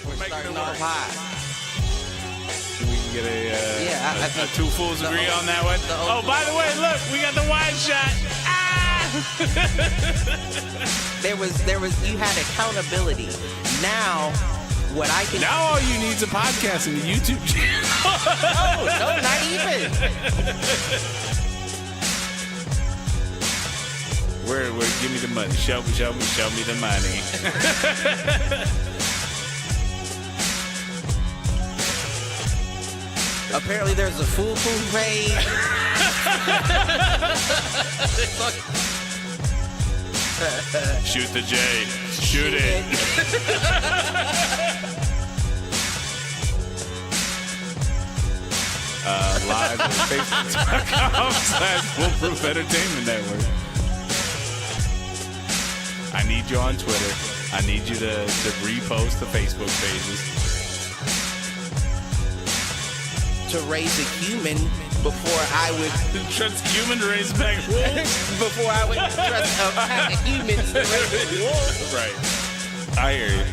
We're starting off high. We can get I think two fools agree on that one. Oh, by the way, look, we got the wide shot. there was you had accountability. Now what I can Now all you need is a podcast and a YouTube channel. no, not even. Where give me the money. Show me the money. Apparently there's a Foolproof page. Shoot the J. Shoot it. Live on Facebook.com/Foolproof Entertainment Network. I need you on Twitter. I need you to repost the Facebook pages. To raise a human before I would Trust human to raise back wolves. before I would trust a pack of humans to raise a wolf. Right. I hear you.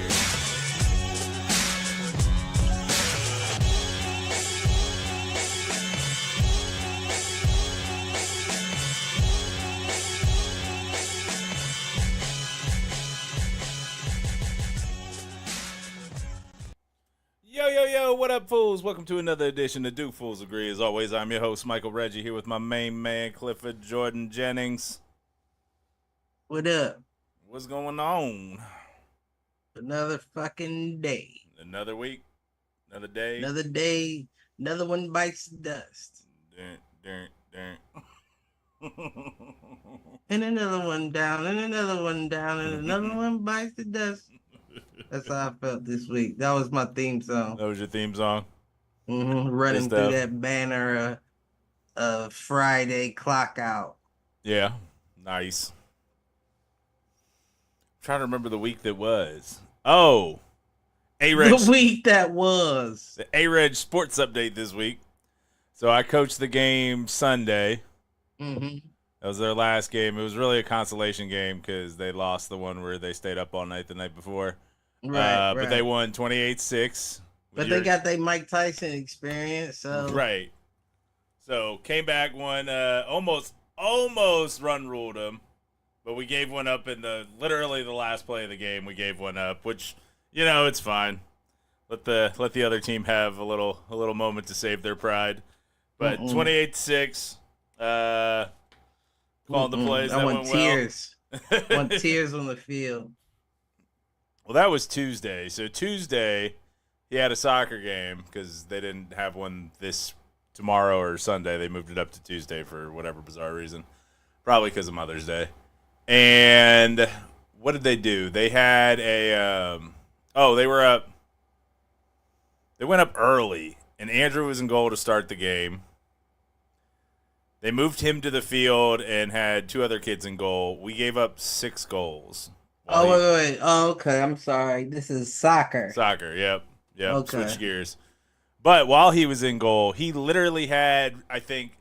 Yo, what up, fools? Welcome to another edition of Do Fools Agree. As always, I'm your host, Michael Reggie, here with my main man, Clifford Jordan Jennings. What up? What's going on? Another fucking day. Another week? Another day? Another day. Another one bites the dust. Dun. And another one down, and another one down, and another one bites the dust. That's how I felt this week. That was my theme song. That was your theme song? Running through that banner of Friday clock out. Yeah, nice. I'm trying to remember the week that was. Oh, A-Reg. The week that was. The A-Reg Sports Update this week. So I coached the game Sunday. Mm-hmm. That was their last game. It was really a consolation game because they lost the one where they stayed up all night the night before. Right. But they won 28-6. But they got their Mike Tyson experience, so right. So came back, won, almost run ruled them, but we gave one up in literally the last play of the game. We gave one up, which it's fine. Let the other team have a little moment to save their pride. But 28-6. Calling the plays. I want tears. I want tears on the field. Well, that was Tuesday. So Tuesday, he had a soccer game because they didn't have one this tomorrow or Sunday. They moved it up to Tuesday for whatever bizarre reason. Probably because of Mother's Day. And what did they do? They had they were up. They went up early, and Andrew was in goal to start the game. They moved him to the field and had two other kids in goal. We gave up 6 goals. Wait. Oh, okay. I'm sorry. This is soccer. Soccer, yep. Okay. Switch gears. But while he was in goal, he literally had, I think,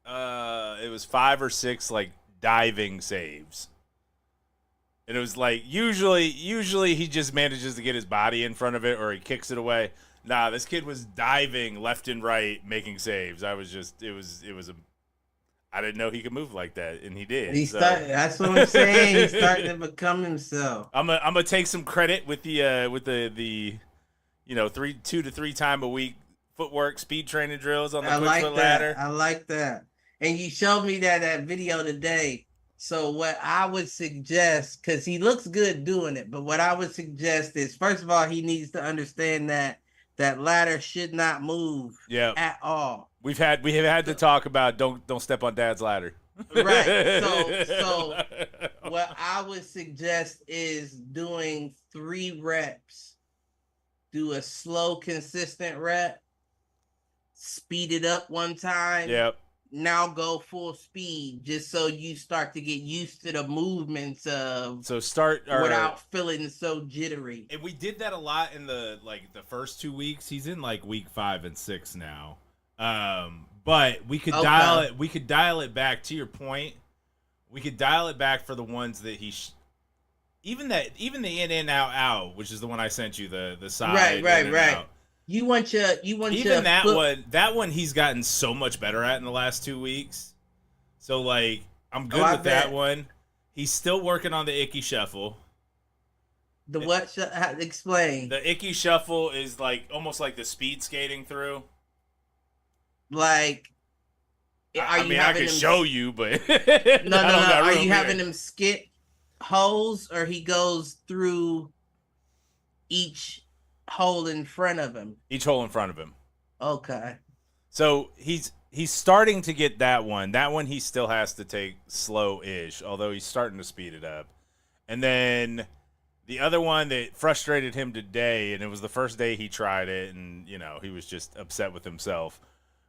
it was 5 or 6 like diving saves. And it was like usually he just manages to get his body in front of it or he kicks it away. Nah, this kid was diving left and right, making saves. I didn't know he could move like that, and he did. That's what I'm saying. He's starting to become himself. I'm gonna take some credit with the 2 to 3 time a week footwork speed training drills on the quick foot ladder. I like that. And you showed me that video today. So what I would suggest, because he looks good doing it, but what I would suggest is, first of all, he needs to understand that ladder should not move at all. We have had to talk about don't step on Dad's ladder. Right. So what I would suggest is doing 3 reps. Do a slow, consistent rep. Speed it up one time. Yep. Now go full speed, just so you start to get used to the movements of. So without feeling so jittery. And we did that a lot in the first 2 weeks. He's in like week 5 and 6 now. But we could dial it. We could dial it back. To your point, we could dial it back for the ones that even the in and out, which is the one I sent you, the side Right, in right, and right. out. You want your foot. That one he's gotten so much better at in the last 2 weeks. So like I'm Oh, good I with that bet. one. He's still working on the icky shuffle. The what? Explain. The icky shuffle is like almost like the speed skating through. Like, are I you mean, I having could them? show you, but No, I no, don't no. got Are room you having here. them skip holes, or he goes through each hole in front of him? Each hole in front of him. Okay. So he's starting to get that one. That one he still has to take slow-ish, although he's starting to speed it up. And then the other one that frustrated him today, and it was the first day he tried it, and you know he was just upset with himself,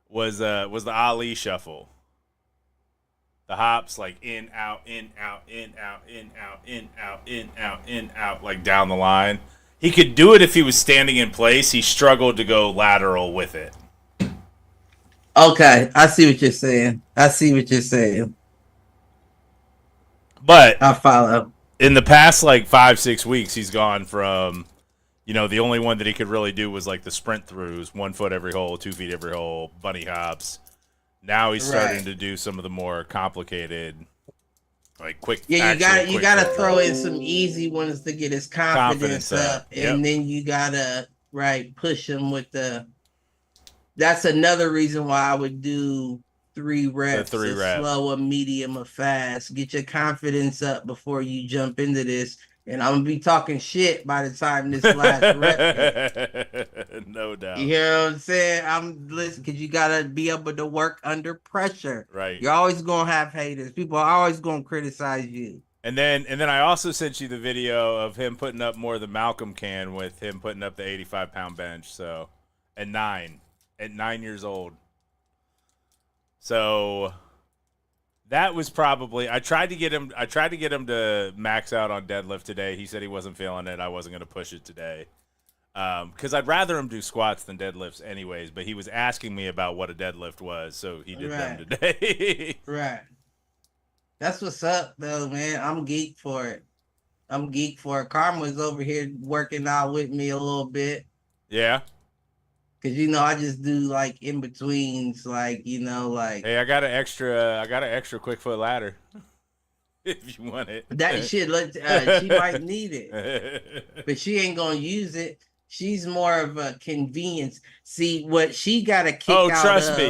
was the Ali shuffle. The hops like in out in out in out in out in out in out in out like down the line. He could do it if he was standing in place. He struggled to go lateral with it. Okay, I see what you're saying. I see what you're saying. But I follow. in the past like 5-6 weeks, he's gone from, you know, the only one that he could really do was like the sprint throughs, 1 foot every hole, 2 feet every hole, bunny hops. Now he's starting Right. to do some of the more complicated, like quick, Yeah, actual you quick gotta foot throw in some easy ones to get his confidence confidence up. up, Yep, and then you gotta push him with the. That's another reason why I would do 3 reps, the 3 a rep. slow, a medium, a fast. Get your confidence up before you jump into this. And I'm gonna be talking shit by the time this last rep hit. No You doubt. hear what I'm saying? I'm listening because you gotta be able to work under pressure. Right. You're always gonna have haters. People are always gonna criticize you. And then I also sent you the video of him putting up more than Malcolm can with him putting up the 85-pound bench. So at 9 years old. So that was probably I tried to get him to max out on deadlift today. He said he wasn't feeling it. I wasn't going to push it today. Because I'd rather him do squats than deadlifts anyways, but he was asking me about what a deadlift was, so he did them Right, today. right. That's what's up, though, man. I'm geek for it. I'm geek for it. Karma's over here working out with me a little bit. Yeah. Cause I just do like in betweens, like like Hey, I got an extra quick foot ladder. If you want it. that shit. She might need it, but she ain't gonna use it. She's more of a convenience. See what she got a kick Oh, out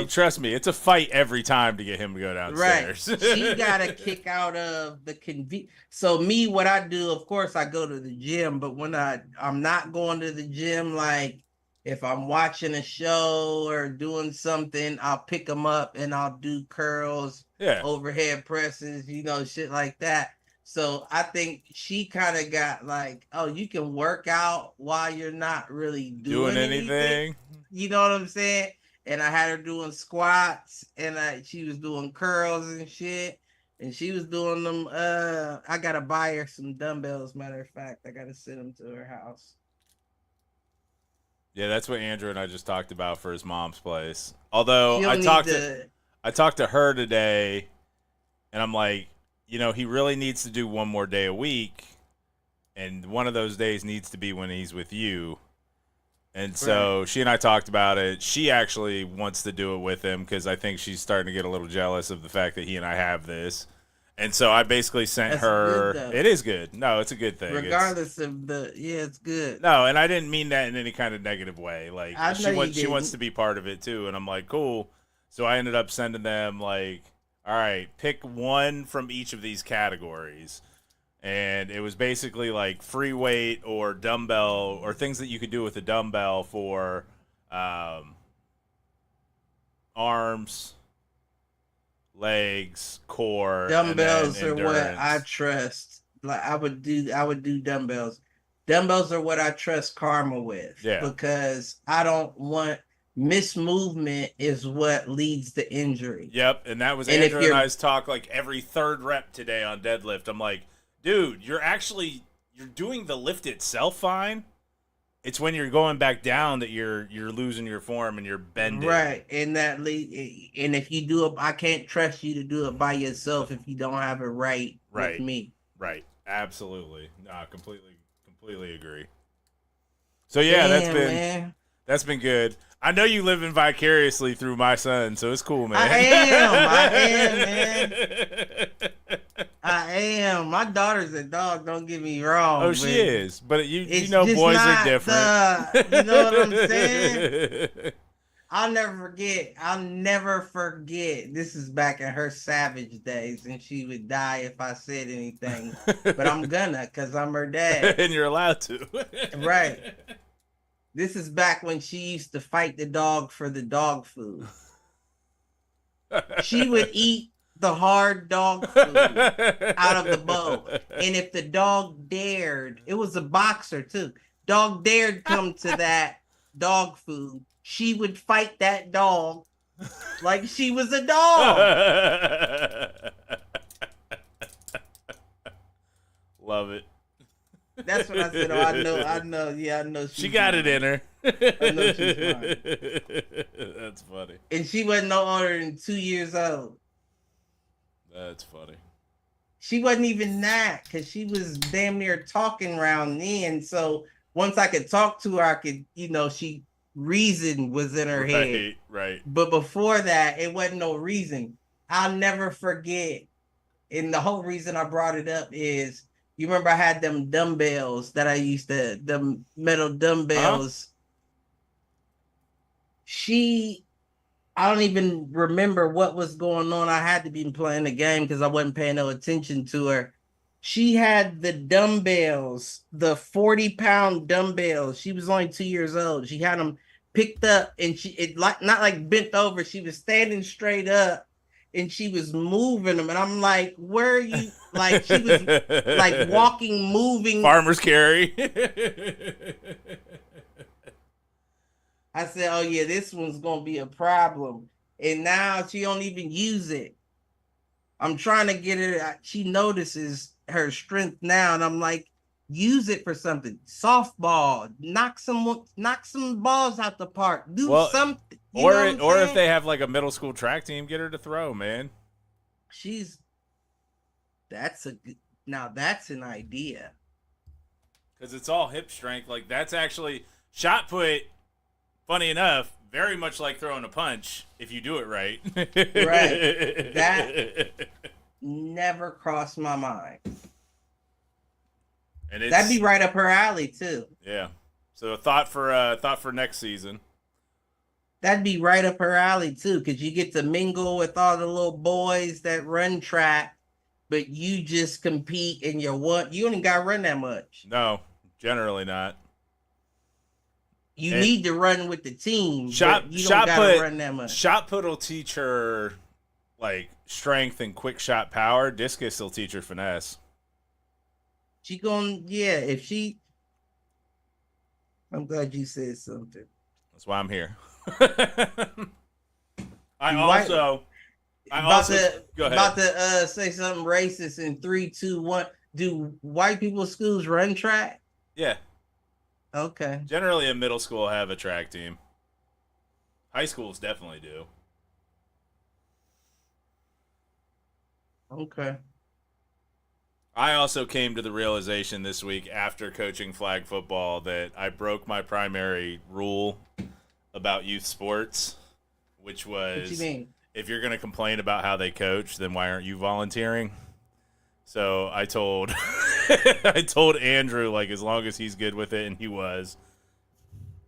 trust me. It's a fight every time to get him to go right? downstairs. She got a kick out of the convenience. So me, what I do, of course, I go to the gym, but when I'm not going to the gym, like if I'm watching a show or doing something, I'll pick them up and I'll do curls, Yeah. overhead presses, shit like that. So I think she kind of got like, oh, you can work out while you're not really Doing doing anything. anything? You know what I'm saying? And I had her doing squats, and she was doing curls and shit. And she was doing them. I gotta buy her some dumbbells. Matter of fact, I gotta send them to her house. Yeah, that's what Andrew and I just talked about for his mom's place. Although She'll need to. I talked to her today, and I'm like, he really needs to do one more day a week, and one of those days needs to be when he's with you. And so she and I talked about it. She actually wants to do it with him because I think she's starting to get a little jealous of the fact that he and I have this. And so I basically sent That's her. good, though. It is good. No, it's a good thing. Regardless of it's good. No, and I didn't mean that in any kind of negative way. Like I know she wants to be part of it too, and I'm like, cool. So I ended up sending them like, all right, pick one from each of these categories. And it was basically like free weight or dumbbell or things that you could do with a dumbbell for arms, legs, core. Dumbbells are what endurance. I trust. Like I would do dumbbells. Dumbbells are what I trust Karma with. Yeah. Because I don't want mismovement is what leads to injury. Yep, and that was And Andrew and I's talk like every third rep today on deadlift. I'm like, dude, you're doing the lift itself fine. It's when you're going back down that you're losing your form and you're bending. Right, and and if you do it, I can't trust you to do it by yourself if you don't have it right with me. Right. Absolutely. Nah, completely agree. So yeah, Damn, man. that's been good. I know you living vicariously through my son, so it's cool, man. I am, man. I am. My daughter's a dog. Don't get me Oh, wrong, she but is. But you it's know, just boys are not different. you know what I'm saying? I'll never forget. I'll never forget. This is back in her savage days, and she would die if I said anything. But I'm gonna, cause I'm her dad. And you're allowed to. Right. This is back when she used to fight the dog for the dog food. She would eat the hard dog food out of the bowl. And if the dog dared, it was a boxer too. Dog dared come to that dog food, she would fight that dog like she was a dog. Love it. That's what I said. Oh, I know. Yeah, I know. She got mine. it in her. I know she's fine. That's funny. And she wasn't no older than 2 years old. That's funny. She wasn't even that, because she was damn near talking around then. So once I could talk to her, I could, she reason was in her head. Right. But before that, it wasn't no reason. I'll never forget. And the whole reason I brought it up is, you remember I had them dumbbells that I used to, the metal dumbbells. Huh? I don't even remember what was going on. I had to be playing the game because I wasn't paying no attention to her. She had the dumbbells, the 40-pound dumbbells. She was only 2 years old. She had them picked up, and not like bent over. She was standing straight up, and she was moving them. And I'm like, where are you? Like, she was like walking, moving. Farmer's carry. I said, oh yeah, this one's going to be a problem. And now she don't even use it. I'm trying to get her. She notices her strength now. And I'm like, use it for something. Softball, knock some balls out the park. Do something. Or if they have like a middle school track team, get her to throw, man. That's an idea. Because it's all hip strength. Like, that's actually shot put. Funny enough, very much like throwing a punch if you do it right. Right. That never crossed my mind. And that'd be right up her alley too. Yeah. So a thought for next season. That'd be right up her alley too, because you get to mingle with all the little boys that run track, but you just compete and you ain't got to run that much. No, generally not. You need to run with the team. You don't got to run that much. Shot put will teach her like strength and quick shot power. Discus will teach her finesse. I'm glad you said something. That's why I'm here. Go ahead. About to say something racist in 3, 2, 1. Do white people's schools run track? Yeah. Okay. Generally, a middle school have a track team. High schools definitely do. Okay. I also came to the realization this week after coaching flag football that I broke my primary rule about youth sports, which was, what you mean? If you're going to complain about how they coach, then why aren't you volunteering? So I told Andrew, like, as long as he's good with it, and he was,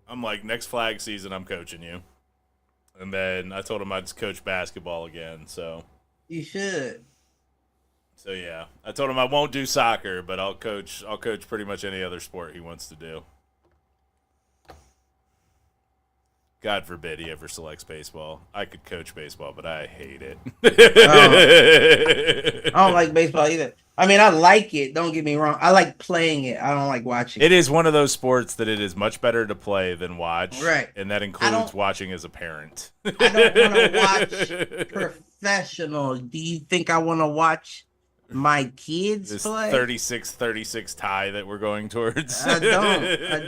I'm like, next flag season, I'm coaching you. And then I told him I'd coach basketball again. So you should. So yeah, I told him I won't do soccer, but I'll coach pretty much any other sport he wants to do. God forbid he ever selects baseball. I could coach baseball, but I hate it. I don't like baseball either. I mean, I like it. Don't get me wrong. I like playing it. I don't like watching it. It is one of those sports that it is much better to play than watch. Right. And that includes watching as a parent. I don't want to watch professional. Do you think I want to watch my kids this play? 36-36 tie that we're going towards? I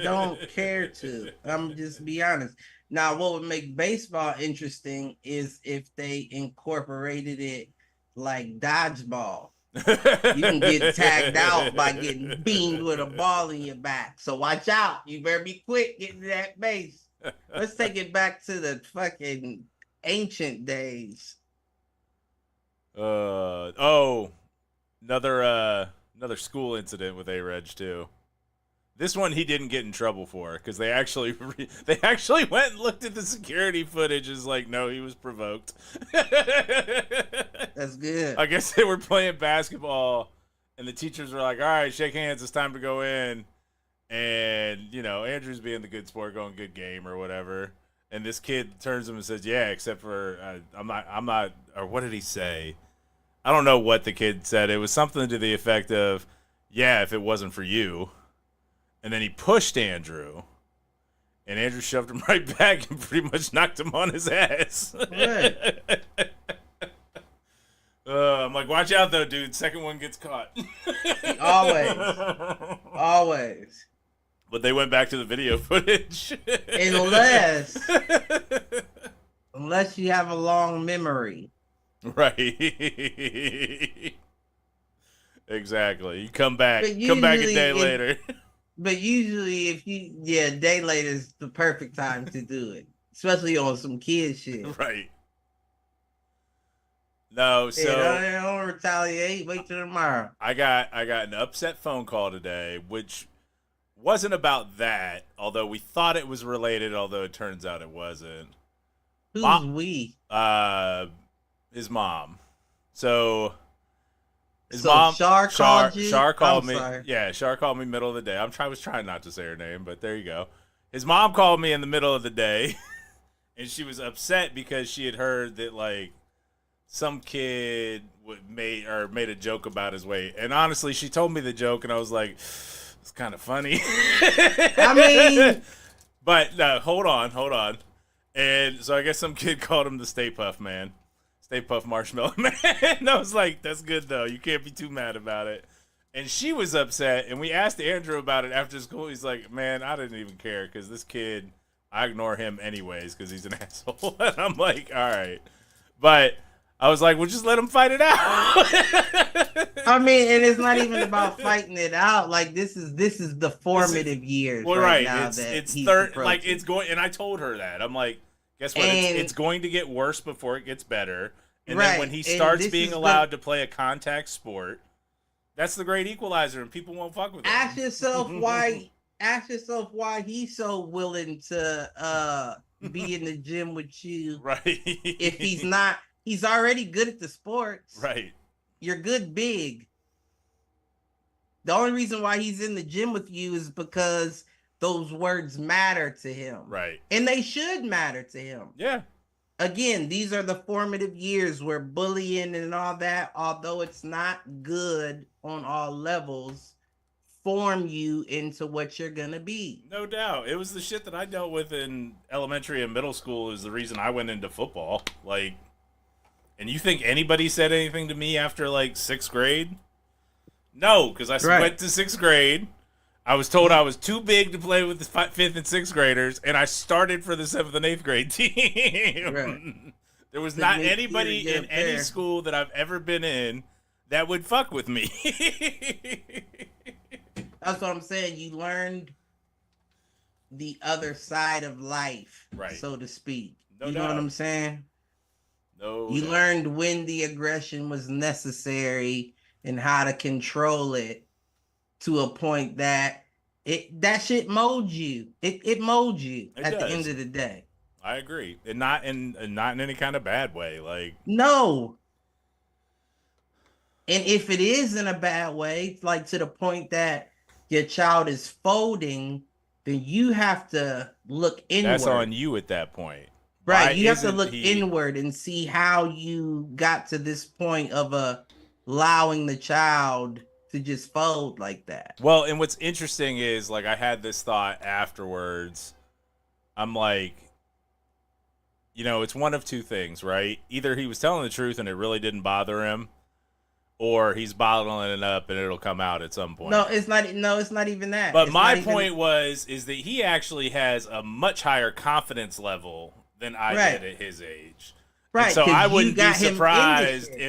don't care to. I'm just be honest. Now, what would make baseball interesting is if they incorporated it like dodgeball. You can get tagged out by getting beamed with a ball in your back. So watch out. You better be quick getting to that base. Let's take it back to the fucking ancient days. Another school incident with A-Reg too. This one he didn't get in trouble for because they actually went and looked at the security footage. Is like, no, he was provoked. That's good. I guess they were playing basketball, and the teachers were like, "All right, shake hands. It's time to go in." And Andrew's being the good sport, going good game or whatever. And this kid turns to him and says, "Yeah, except for I'm not." Or what did he say? I don't know what the kid said. It was something to the effect of, "Yeah, if it wasn't for you." And then he pushed Andrew, and Andrew shoved him right back and pretty much knocked him on his ass. Right. I'm like, watch out, though, dude. Second one gets caught. Always. But they went back to the video footage. Unless you have a long memory. Right. Exactly. You come back a day later. But usually, a day later is the perfect time to do it, especially on some kid shit. Right. No, so don't retaliate. Wait till tomorrow. I got an upset phone call today, which wasn't about that. Although we thought it was related, although it turns out it wasn't. Who's we? His mom. So. His so mom, Shar called you? Shar called me. Sorry. Yeah, Shar called me middle of the day. I was trying not to say her name, but there you go. His mom called me in the middle of the day, and she was upset because she had heard that like some kid made a joke about his weight. And honestly, she told me the joke, and I was like, it's kind of funny. I mean, but no, hold on. And so I guess some kid called him the Stay Puff Man. Stay Puff Marshmallow Man. And I was like, that's good, though. You can't be too mad about it. And she was upset, and we asked Andrew about it after school. He's like, man, I didn't even care because this kid, I ignore him anyways because he's an asshole. And I'm like, all right. But I was like, well, just let him fight it out. I mean, and it's not even about fighting it out. Like, this is the formative years. Well, right. Now it's third. Like, it's going, and I told her that. I'm like, guess what? It's going to get worse before it gets better. And then when he starts being allowed to play a contact sport, that's the great equalizer, and people won't fuck with him. Ask yourself why he's so willing to be in the gym with you. Right. If he's not, he's already good at the sports. Right. You're good big. The only reason why he's in the gym with you is because those words matter to him. Right. And they should matter to him. Yeah. Again, these are the formative years where bullying and all that, although it's not good on all levels, form you into what you're going to be. No doubt. It was the shit that I dealt with in elementary and middle school is the reason I went into football. Like, and you think anybody said anything to me after like 6th grade? No, because I went to 6th grade. I was told I was too big to play with the 5th and 6th graders, and I started for the 7th and 8th grade team. Right. There was not anybody in any school that I've ever been in that would fuck with me. That's what I'm saying. You learned the other side of life, right, so to speak. No you doubt. Know what I'm saying? No. You learned when the aggression was necessary and how to control it to a point that that shit molds you. It molds you at the end of the day. I agree, and not in any kind of bad way. Like, no. And if it is in a bad way, like to the point that your child is folding, then you have to look inward. That's on you at that point. Right. You have to look inward and see how you got to this point of allowing the child to just fold like that. Well, and what's interesting is, like, I had this thought afterwards. I'm like, it's one of two things, right? Either he was telling the truth and it really didn't bother him, or he's bottling it up and it'll come out at some point. No, it's not. No, it's not even that. But my point is that he actually has a much higher confidence level than I did at his age. And Right, so because I you wouldn't be got him in the surprised shit.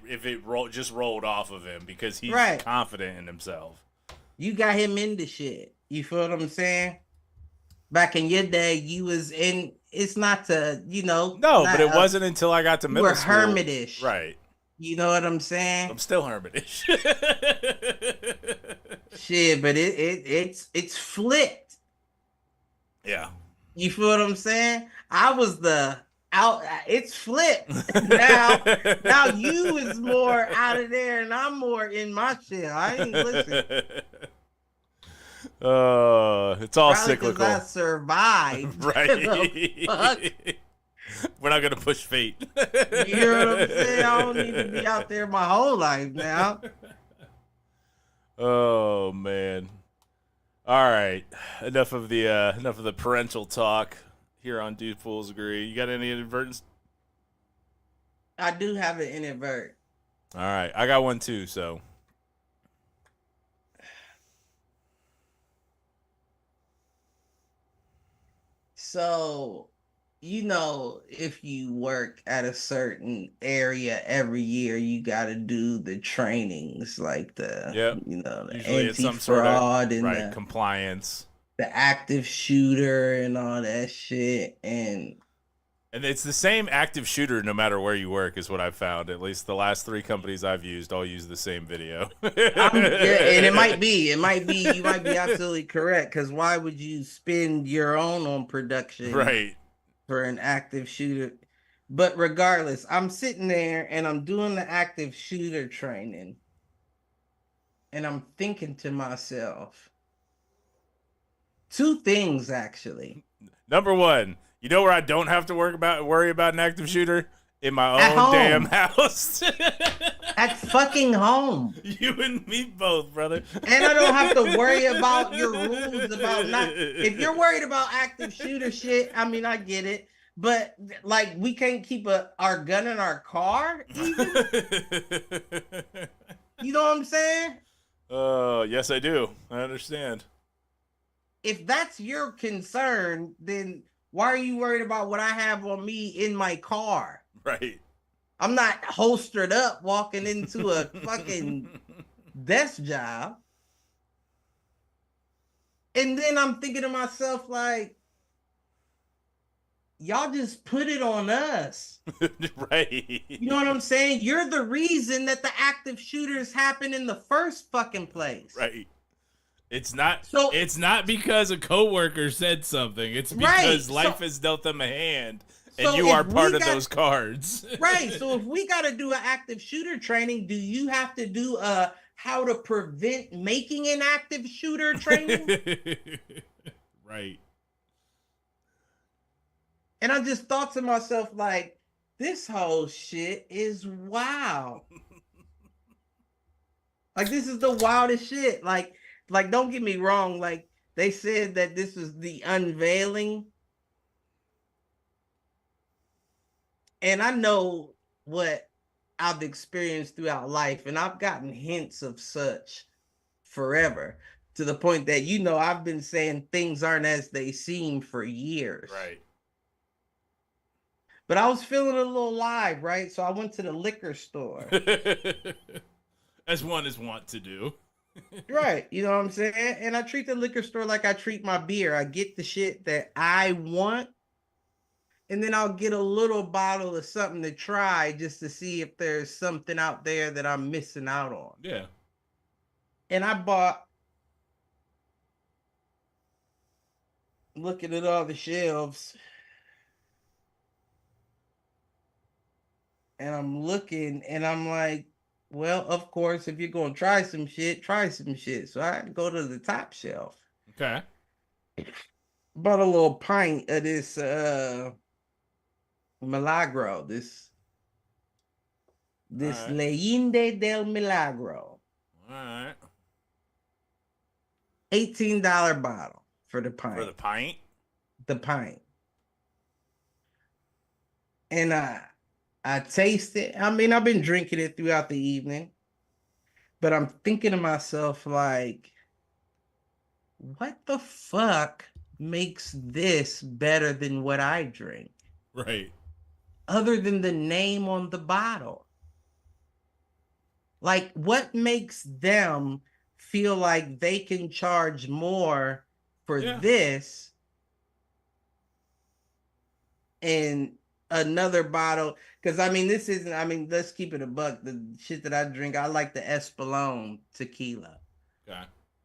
if it just rolled off of him because he's Right. confident in himself. You got him in the shit. You feel what I'm saying? Back in your day, you was in. It's not to, No, but not it wasn't until I got to you were middle school. hermitish. Right. You know what I'm saying? I'm still hermitish. Shit, but it's flipped. Yeah. You feel what I'm saying? I was the out. It's flipped now. Now you is more out of there, and I'm more in my shit. I ain't listen. It's all Probably because I cyclical. survived. Right. We're not gonna push fate. You hear what I'm saying? I don't need to be out there my whole life now. Oh man. All right. Enough of the parental talk here on Dude Fools Agree. You got any inadvertence? I do have an inadvert. All right. I got one too, so. So, if you work at a certain area every year, you got to do the trainings like the Usually it's some sort of anti-fraud and right compliance. the active shooter and all that shit. And it's the same active shooter no matter where you work is what I've found. At least the last 3 companies I've used all use the same video. and it might be, you might be absolutely correct, because why would you spend your own on production right for an active shooter? But regardless, I'm sitting there and I'm doing the active shooter training, and I'm thinking to myself 2 things actually. Number 1, you know where I don't have to worry about an active shooter? In my At own home. damn house. At fucking home. You and me both, brother. And I don't have to worry about your rules about not. If you're worried about active shooter shit, I mean, I get it. But like, we can't keep our gun in our car, even? You know what I'm saying? Yes, I do. I understand. If that's your concern, then why are you worried about what I have on me in my car? Right. I'm not holstered up walking into a fucking desk job. And then I'm thinking to myself, like, y'all just put it on us. Right. You know what I'm saying? You're the reason that the active shooters happen in the first fucking place. Right. It's not because a coworker said something. It's because life has dealt them a hand, and you are part of those cards. Right. So if we got to do an active shooter training, do you have to do a how to prevent making an active shooter training? Right. And I just thought to myself, like, this whole shit is wild. Like, this is the wildest shit. Like, don't get me wrong. Like, they said that this is the unveiling. And I know what I've experienced throughout life, and I've gotten hints of such forever, to the point that, I've been saying things aren't as they seem for years. Right. But I was feeling a little live, right? So I went to the liquor store. As one is wont to do. Right. You know what I'm saying? And I treat the liquor store like I treat my beer. I get the shit that I want, and then I'll get a little bottle of something to try just to see if there's something out there that I'm missing out on. Yeah. And I bought, looking at all the shelves, and I'm looking, and I'm like, well, of course, if you're going to try some shit, try some shit. So I go to the top shelf. Okay. Bought a little pint of this Milagro, this right. Leyende del Milagro. All right. $18 bottle for the pint. For the pint? The pint. And I taste it. I mean, I've been drinking it throughout the evening, but I'm thinking to myself, like, what the fuck makes this better than what I drink? Right. other than the name on the bottle? Like, what makes them feel like they can charge more for Yeah. this and another bottle? Because I mean, this isn't. I mean, let's keep it a buck. The shit that I drink, I like the Espolón tequila. Okay.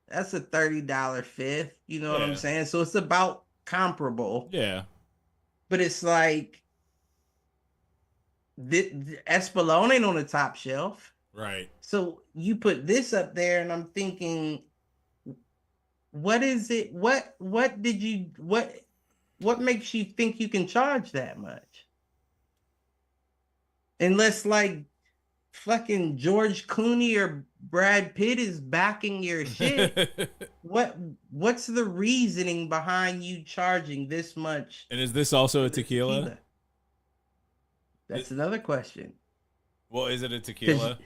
That's a $30 fifth. You know what I'm Yeah. saying? So it's about comparable. Yeah. But it's like the Espolón ain't on the top shelf. Right. So you put this up there, and I'm thinking, what is it? What did you what makes you think you can charge that much? Unless like fucking George Clooney or Brad Pitt is backing your shit. What's the reasoning behind you charging this much? And is this also a tequila? That's another question. Well, is it a tequila?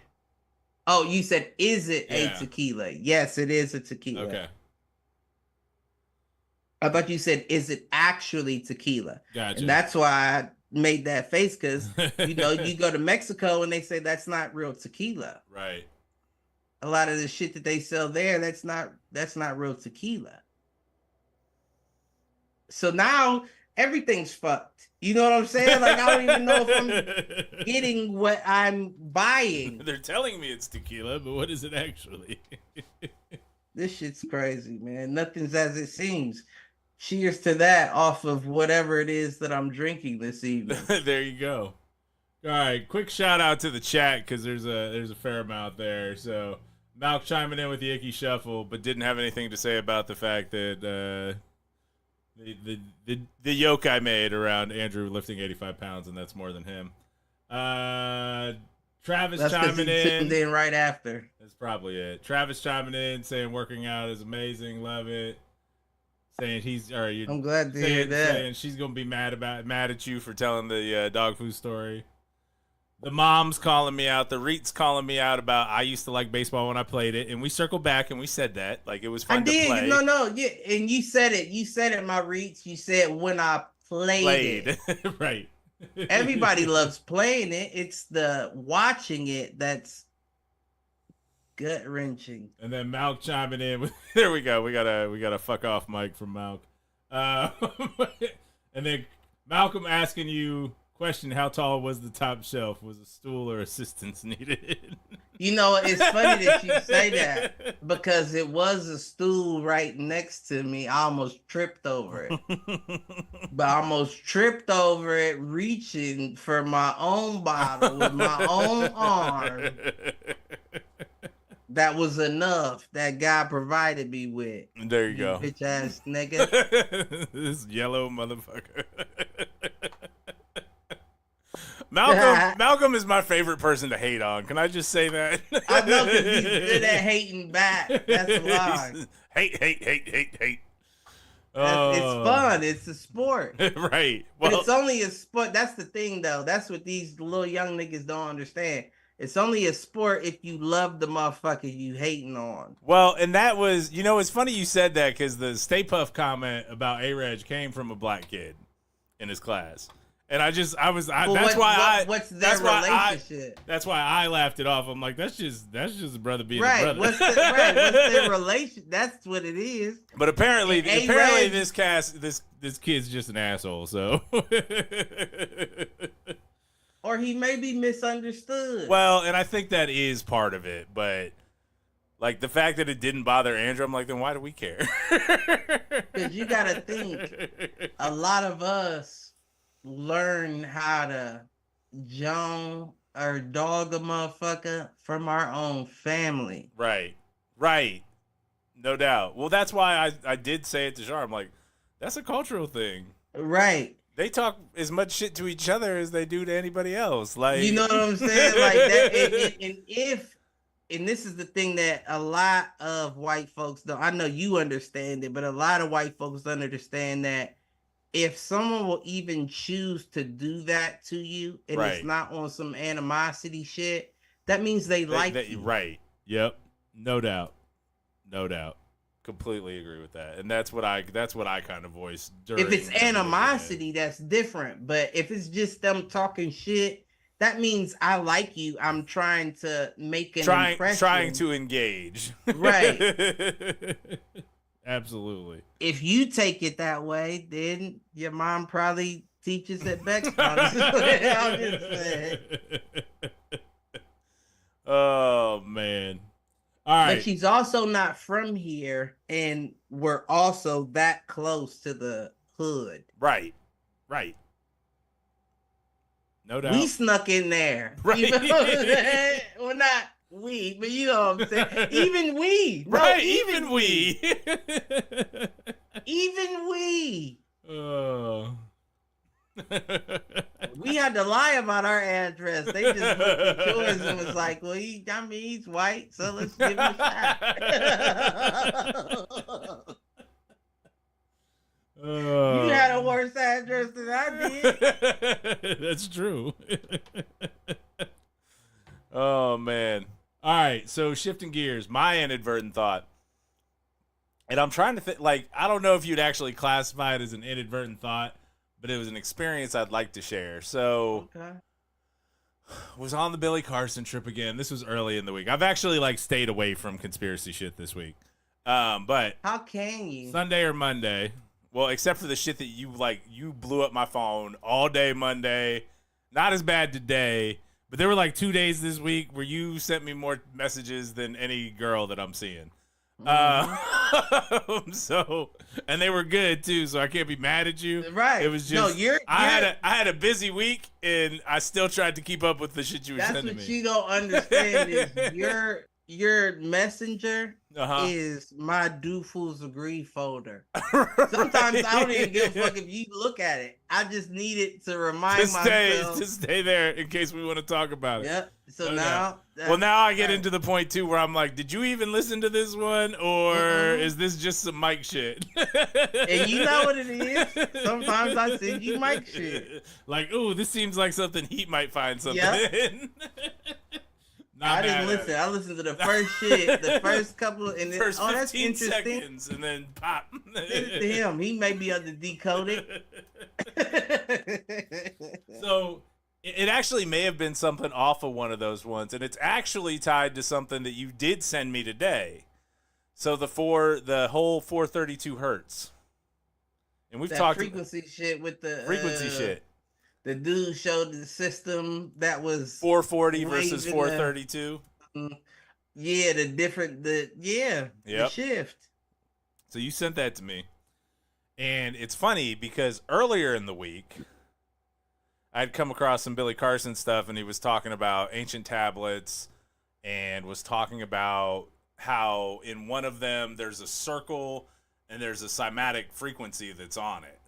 Oh, you said, is it Yeah. a tequila? Yes, it is a tequila. Okay. I thought you said, is it actually tequila? Gotcha. And that's why I made that face, because you know, you go to Mexico and they say that's not real tequila. Right. A lot of the shit that they sell there, that's not real tequila. So now everything's fucked. You know what I'm saying? Like, I don't even know if I'm getting what I'm buying. They're telling me it's tequila, but what is it actually? This shit's crazy, man. Nothing's as it seems. Cheers to that off of whatever it is that I'm drinking this evening. There you go. All right, quick shout out to the chat, because there's a fair amount there. So Malk chiming in with the Icky Shuffle, but didn't have anything to say about the fact that the yoke I made around Andrew lifting 85 pounds, and that's more than him. Travis That's chiming in. Then right after. That's probably it. Travis chiming in, saying working out is amazing, love it. Saying I'm glad to hear that. Saying she's gonna be mad at you for telling the dog food story. The mom's calling me out. The Reet's calling me out about I used to like baseball when I played it, and we circled back and we said that like it was fun to play. No, yeah, and you said it. You said it, my Reets. You said when I played it. Right. Everybody loves playing it. It's the watching it that's gut wrenching. And then Malk chiming in. There we go. We got a fuck off mic from Malk. And then Malcolm asking you question: how tall was the top shelf? Was a stool or assistance needed? You know, it's funny that you say that, because it was a stool right next to me. I almost tripped over it. But I almost tripped over it reaching for my own bottle with my own arm. That was enough that God provided me with. There you go. Bitch ass nigga. This yellow motherfucker. Malcolm is my favorite person to hate on. Can I just say that? I know, because he's good at hating back. That's a lie. Hate. It's fun. It's a sport. Right. Well, but it's only a sport. That's the thing, though. That's what these little young niggas don't understand. It's only a sport if you love the motherfucker you hating on. Well, and that was, it's funny you said that, because the Stay Puft comment about A-Reg came from a black kid in his class. And what's their relationship? That's why I laughed it off. I'm like, that's just a brother being a brother. What's their relation? That's what it is. But apparently this kid's just an asshole. So, or he may be misunderstood. Well, and I think that is part of it. But like the fact that it didn't bother Andrew, I'm like, then why do we care? Because you gotta think, a lot of us learn how to jong or dog a motherfucker from our own family. Right. No doubt. Well, that's why I did say it to Char. I'm like, that's a cultural thing. Right. They talk as much shit to each other as they do to anybody else. Like, you know what I'm saying? Like that. And this is the thing that a lot of white folks don't. I know you understand it, but a lot of white folks don't understand that if someone will even choose to do that to you, and it's not on some animosity shit, that means they like you. Right. Yep. No doubt. completely agree with that, and that's what I kind of voiced during. If it's animosity, that's different. But if it's just them talking shit, that means I like you. I'm trying to make an impression. Trying to engage. Right. Absolutely. If you take it that way, then your mom probably teaches at Beck's. I'm just saying. Oh, man. All right. But she's also not from here, and we're also that close to the hood. Right. Right. No doubt. We snuck in there. Right. You know what I'm saying? Well, not we, but you know what I'm saying? Even we. Right, even we. Even we. We had to lie about our address. They just looked at yours and was like, well, he's white, so let's give him a shot. You had a worse address than I did. That's true. Oh, man. All right, so shifting gears, my inadvertent thought. And I'm trying to think, like, I don't know if you'd actually classify it as an inadvertent thought, but it was an experience I'd like to share. So, was on the Billy Carson trip again. This was early in the week. I've actually, like, stayed away from conspiracy shit this week. But how can you? Sunday or Monday, well, except for the shit that you blew up my phone all day Monday. Not as bad today. But there were like 2 days this week where you sent me more messages than any girl that I'm seeing. So, and they were good too, so I can't be mad at you. Right. It was just I had a busy week and I still tried to keep up with the shit you were sending me. That's what you don't understand is your messenger is my do fools agree folder. Sometimes I don't even give a fuck if you look at it. I just need it to remind myself to stay there in case we want to talk about it. Yep. So now I get into the point too where I'm like, did you even listen to this one, or is this just some Mike shit? And you know what it is. Sometimes I send you Mike shit. Like, ooh, this seems like something he might find something in. I didn't listen. I listened to the first shit, the first couple, and then, first 15 that's interesting. seconds, and then pop. Send it to him. He may be able to decode it. So it actually may have been something off of one of those ones, and it's actually tied to something that you did send me today. So the whole 432 hertz, and we've talked frequency shit with the frequency shit. The dude showed the system that was 440 versus 432. Yeah, the shift. So you sent that to me. And it's funny because earlier in the week, I'd come across some Billy Carson stuff, and he was talking about ancient tablets and was talking about how in one of them there's a circle and there's a cymatic frequency that's on it.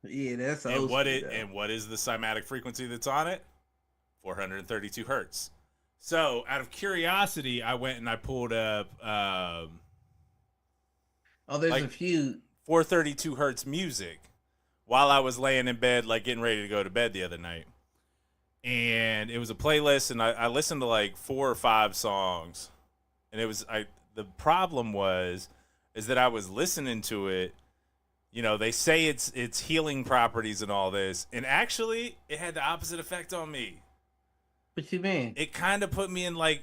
Yeah, that's and what is the cymatic frequency that's on it? 432 hertz. So, out of curiosity, I went and I pulled up. There's a few 432 hertz music while I was laying in bed, like getting ready to go to bed the other night, and it was a playlist, and I listened to like 4 or 5 songs, and the problem is that I was listening to it. You know, they say it's healing properties and all this, and actually, it had the opposite effect on me. What you mean? It kind of put me in like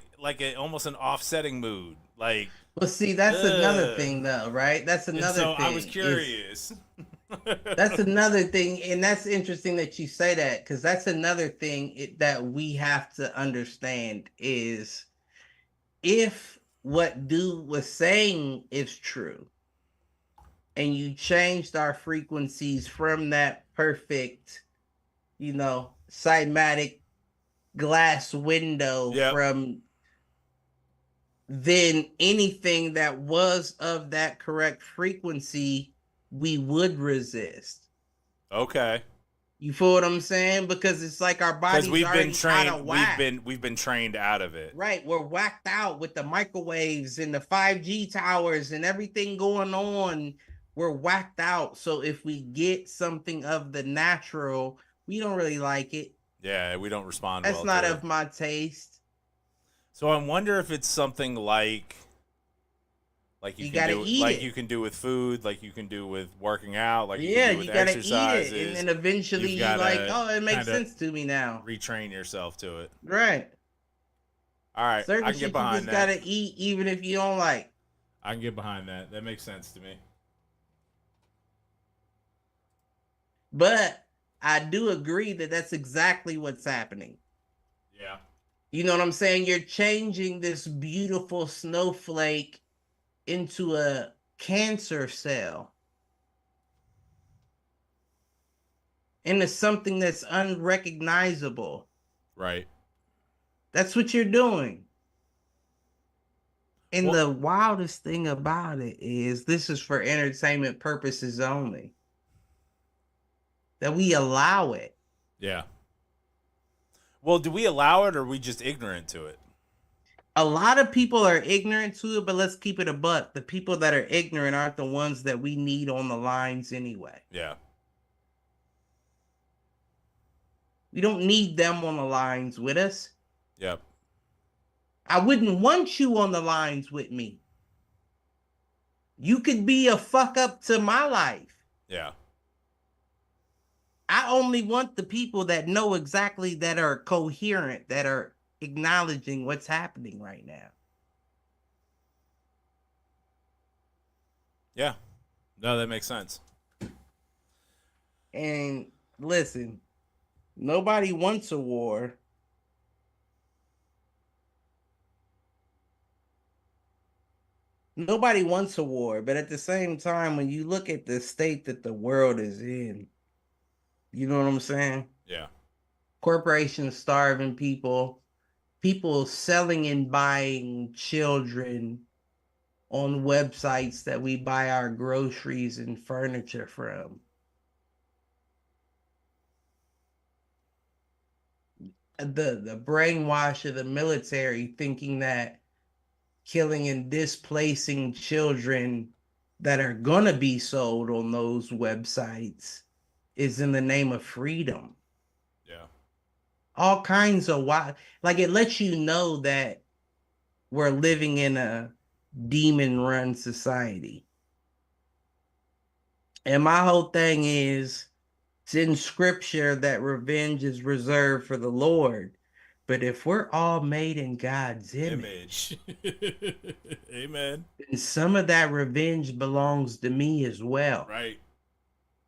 almost an offsetting mood. Like, well, see, that's another thing, though, right? That's another thing. I was curious. That's another thing, and that's interesting that you say that, because that's another thing that we have to understand is if what dude was saying is true, and you changed our frequencies from that perfect, cymatic glass window from then anything that was of that correct frequency, we would resist. Okay. You feel what I'm saying? Because it's like our bodies we've already been trained. out of whack. We've been trained out of it. Right. We're whacked out with the microwaves and the 5G towers and everything going on. We're whacked out. So if we get something of the natural, we don't really like it. Yeah, we don't respond. That's not of my taste. So I wonder if it's something like like You gotta eat it. you can do with food, like you can do with working out, like you can Yeah, do with you gotta eat it, and exercises. then eventually You've you got like, to oh, it makes kind of sense to me now. retrain yourself to it. Right. All right, I Certain can get shit you behind just that. gotta eat, even if you don't like. I can get behind that. That makes sense to me. But I do agree that that's exactly what's happening. Yeah. You know what I'm saying? You're changing this beautiful snowflake into a cancer cell, into something that's unrecognizable. Right. That's what you're doing. And Well, the wildest thing about it is this is for entertainment purposes only. That we allow it. yeah. Well, do we allow it or are we just ignorant to it? A lot of people are ignorant to it, but let's keep it a buck. The people that are ignorant aren't the ones that we need on the lines anyway. Yeah. We don't need them on the lines with us. Yep. I wouldn't want you on the lines with me. You could be a fuck up to my life. Yeah. I only want the people that know exactly, that are coherent, that are acknowledging what's happening right now. Yeah. No, that makes sense. And listen, nobody wants a war. Nobody wants a war, but at the same time, when you look at the state that the world is in, you know what I'm saying? Yeah. Corporations starving people, people selling and buying children on websites that we buy our groceries and furniture from. The brainwash of the military thinking that killing and displacing children that are gonna be sold on those websites is in the name of freedom. Yeah. All kinds of wild, like it lets you know that we're living in a demon run society. And my whole thing is, it's in scripture that revenge is reserved for the Lord. But if we're all made in God's image, Image. Amen. then some of that revenge belongs to me as well. Right.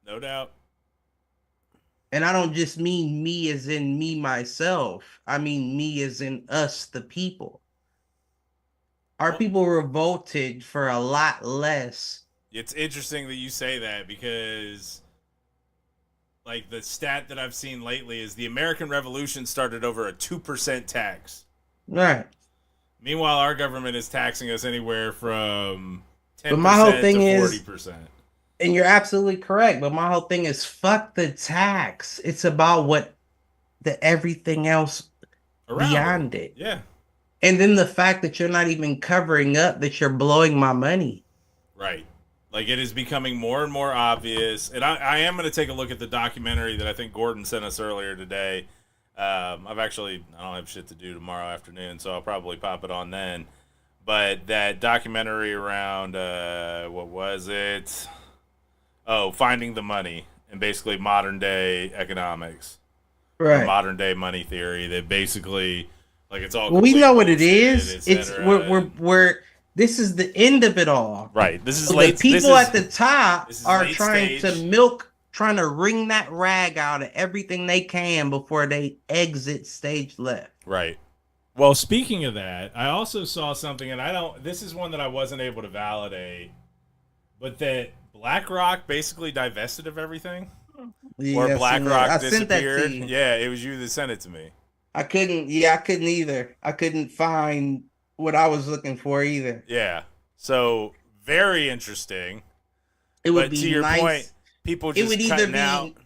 No doubt. And I don't just mean me as in me myself. I mean me as in us, the people. Our Well, people revolted for a lot less. it's interesting that you say that because like the stat that I've seen lately is the American Revolution started over a 2% tax. Right. Meanwhile, our government is taxing us anywhere from But my whole 10% to thing is, 40%. and you're absolutely correct, but my whole thing is fuck the tax. It's about what the everything else Around it. beyond it. Yeah. And then the fact that you're not even covering up that you're blowing my money. Right. Like it is becoming more and more obvious. And I am going to take a look at the documentary that I think Gordon sent us earlier today. I don't have shit to do tomorrow afternoon, so I'll probably pop it on then. But that documentary around, what was it? Oh, Finding the Money, and basically modern day economics. Or Right. modern day money theory that basically, like, it's all Well, we complete know what it bullshit, is. It's etc. we're this is the end of it all. Right. This is So the late. people at the top This is are late trying stage. to milk, trying to wring that rag out of everything they can before they exit stage left. Right. Well, speaking of that, I also saw something, and this is one that I wasn't able to validate, but that BlackRock basically divested of everything, or Yeah, I seen that. BlackRock I sent that to disappeared. you. Yeah, it was you that sent it to me. I couldn't. Yeah, I couldn't either. I couldn't find what I was looking for either. Yeah. So very interesting. It would But to be your point, nice. people It would just either cutting out. be.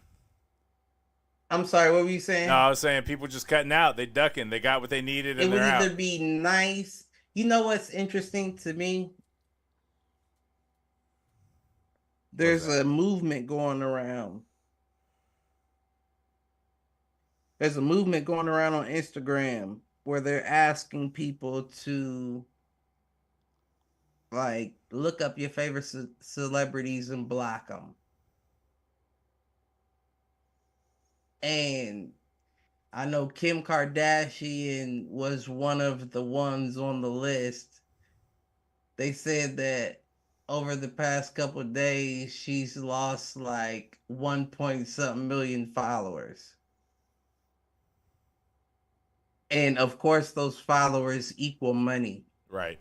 I'm sorry. What were you No, saying? I was saying people just cutting out. They ducking. They got what they needed, It and would they're either out. be nice. You know what's interesting to me? What's There's that? a movement going around. There's a movement going around on Instagram where they're asking people to like look up your favorite celebrities and block them. And I know Kim Kardashian was one of the ones on the list. They said that over the past couple of days, she's lost like 1 point something million followers. And of course, those followers equal money. Right.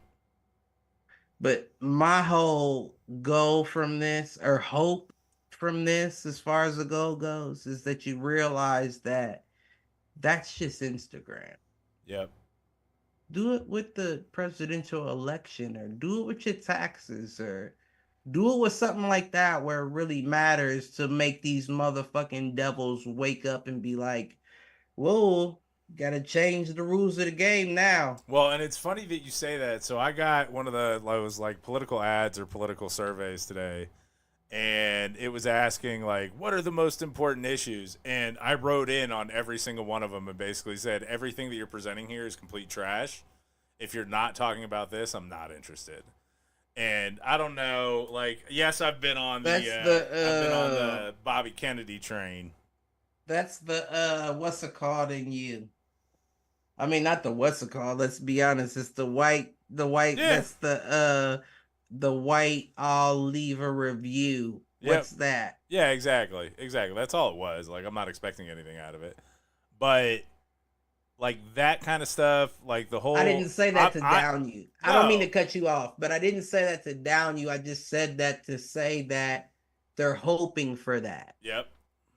But my whole goal from this, or hope from this, as far as the goal goes, is that you realize that that's just Instagram. Yep. Do it with the presidential election, or do it with your taxes, or do it with something like that where it really matters to make these motherfucking devils wake up and be like, whoa, gotta change the rules of the game now. Well, and it's funny that you say that. So I got one of those like political ads or political surveys today, and it was asking like, what are the most important issues? And I wrote in on every single one of them and basically said everything that you're presenting here is complete trash. If you're not talking about this, I'm not interested. And I don't know, like, yes, I've been on the Bobby Kennedy train. That's the what's it called in you? I mean, not the what's it called. Let's be honest. It's the white. Yeah. That's the white. I'll leave a review. What's that? Yeah, exactly. That's all it was. Like, I'm not expecting anything out of it, but like that kind of stuff, like the whole. I didn't say that to down you. No. I don't mean to cut you off, but I didn't say that to down you. I just said that to say that they're hoping for that. Yep.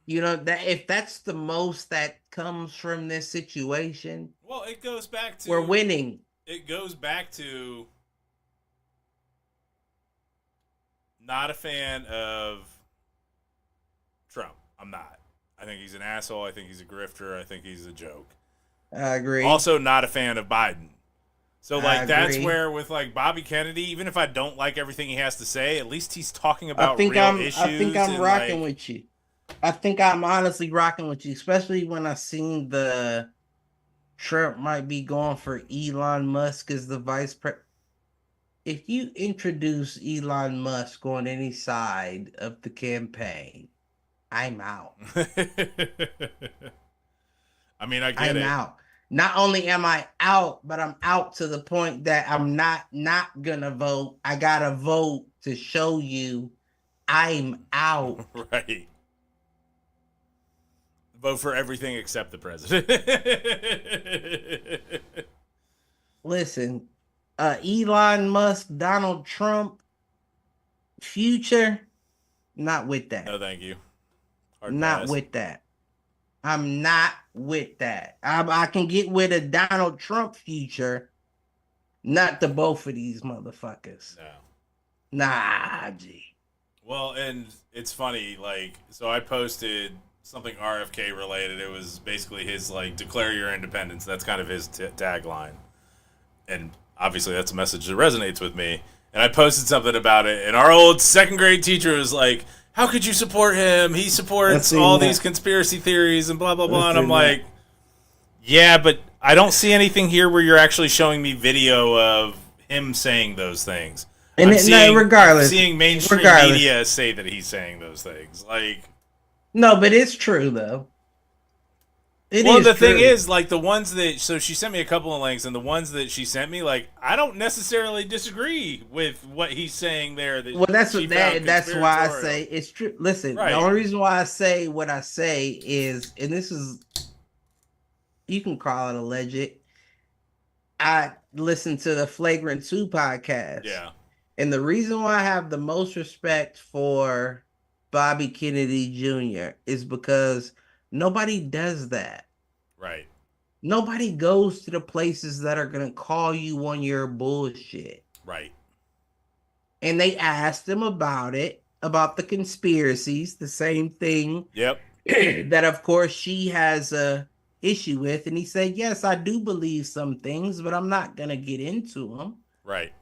You know, that if that's the most that comes from this situation, well, it goes back to we're winning. It goes back to not a fan of Trump. I'm not. I think he's an asshole. I think he's a grifter. I think he's a joke. I agree. Also, not a fan of Biden. So, like, that's where with, like, Bobby Kennedy, even if I don't like everything he has to say, at least he's talking about real issues. I think I'm rocking with you. I think I'm honestly rocking with you, especially when I seen the Trump might be going for Elon Musk as the vice president. If you introduce Elon Musk on any side of the campaign, I'm out. I mean, I get it. I'm out. Not only am I out, but I'm out to the point that I'm not gonna vote. I gotta vote to show you I'm out. Right. Vote for everything except the president. Listen, Elon Musk, Donald Trump, future, not with that. No, thank you. Not with that. I'm not with that. I can get with a Donald Trump future, not the both of these motherfuckers. No. Nah, G. Well, and it's funny, like, so I posted something RFK related. It was basically his, like, declare your independence. That's kind of his tagline. And obviously that's a message that resonates with me. And I posted something about it, and our old second grade teacher was like, how could you support him? He supports all these conspiracy theories and blah, blah, blah. And I'm like, yeah, but I don't see anything here where you're actually showing me video of him saying those things. And regardless. I'm seeing mainstream media say that he's saying those things. Like, no, but it's true, though. The thing is, like, the ones that... So she sent me a couple of links, and the ones that she sent me, like, I don't necessarily disagree with what he's saying there. Well, that's why I say it's true. Listen, The only reason why I say what I say is, and this is... You can call it alleged. I listened to the Flagrant 2 podcast. Yeah. And the reason why I have the most respect for Bobby Kennedy Jr. is because nobody does that. Right. Nobody goes to the places that are going to call you on your bullshit. Right. And they asked him about it, about the conspiracies, the same thing. Yep. That, of course, she has a issue with. And he said, yes, I do believe some things, but I'm not going to get into them. Right.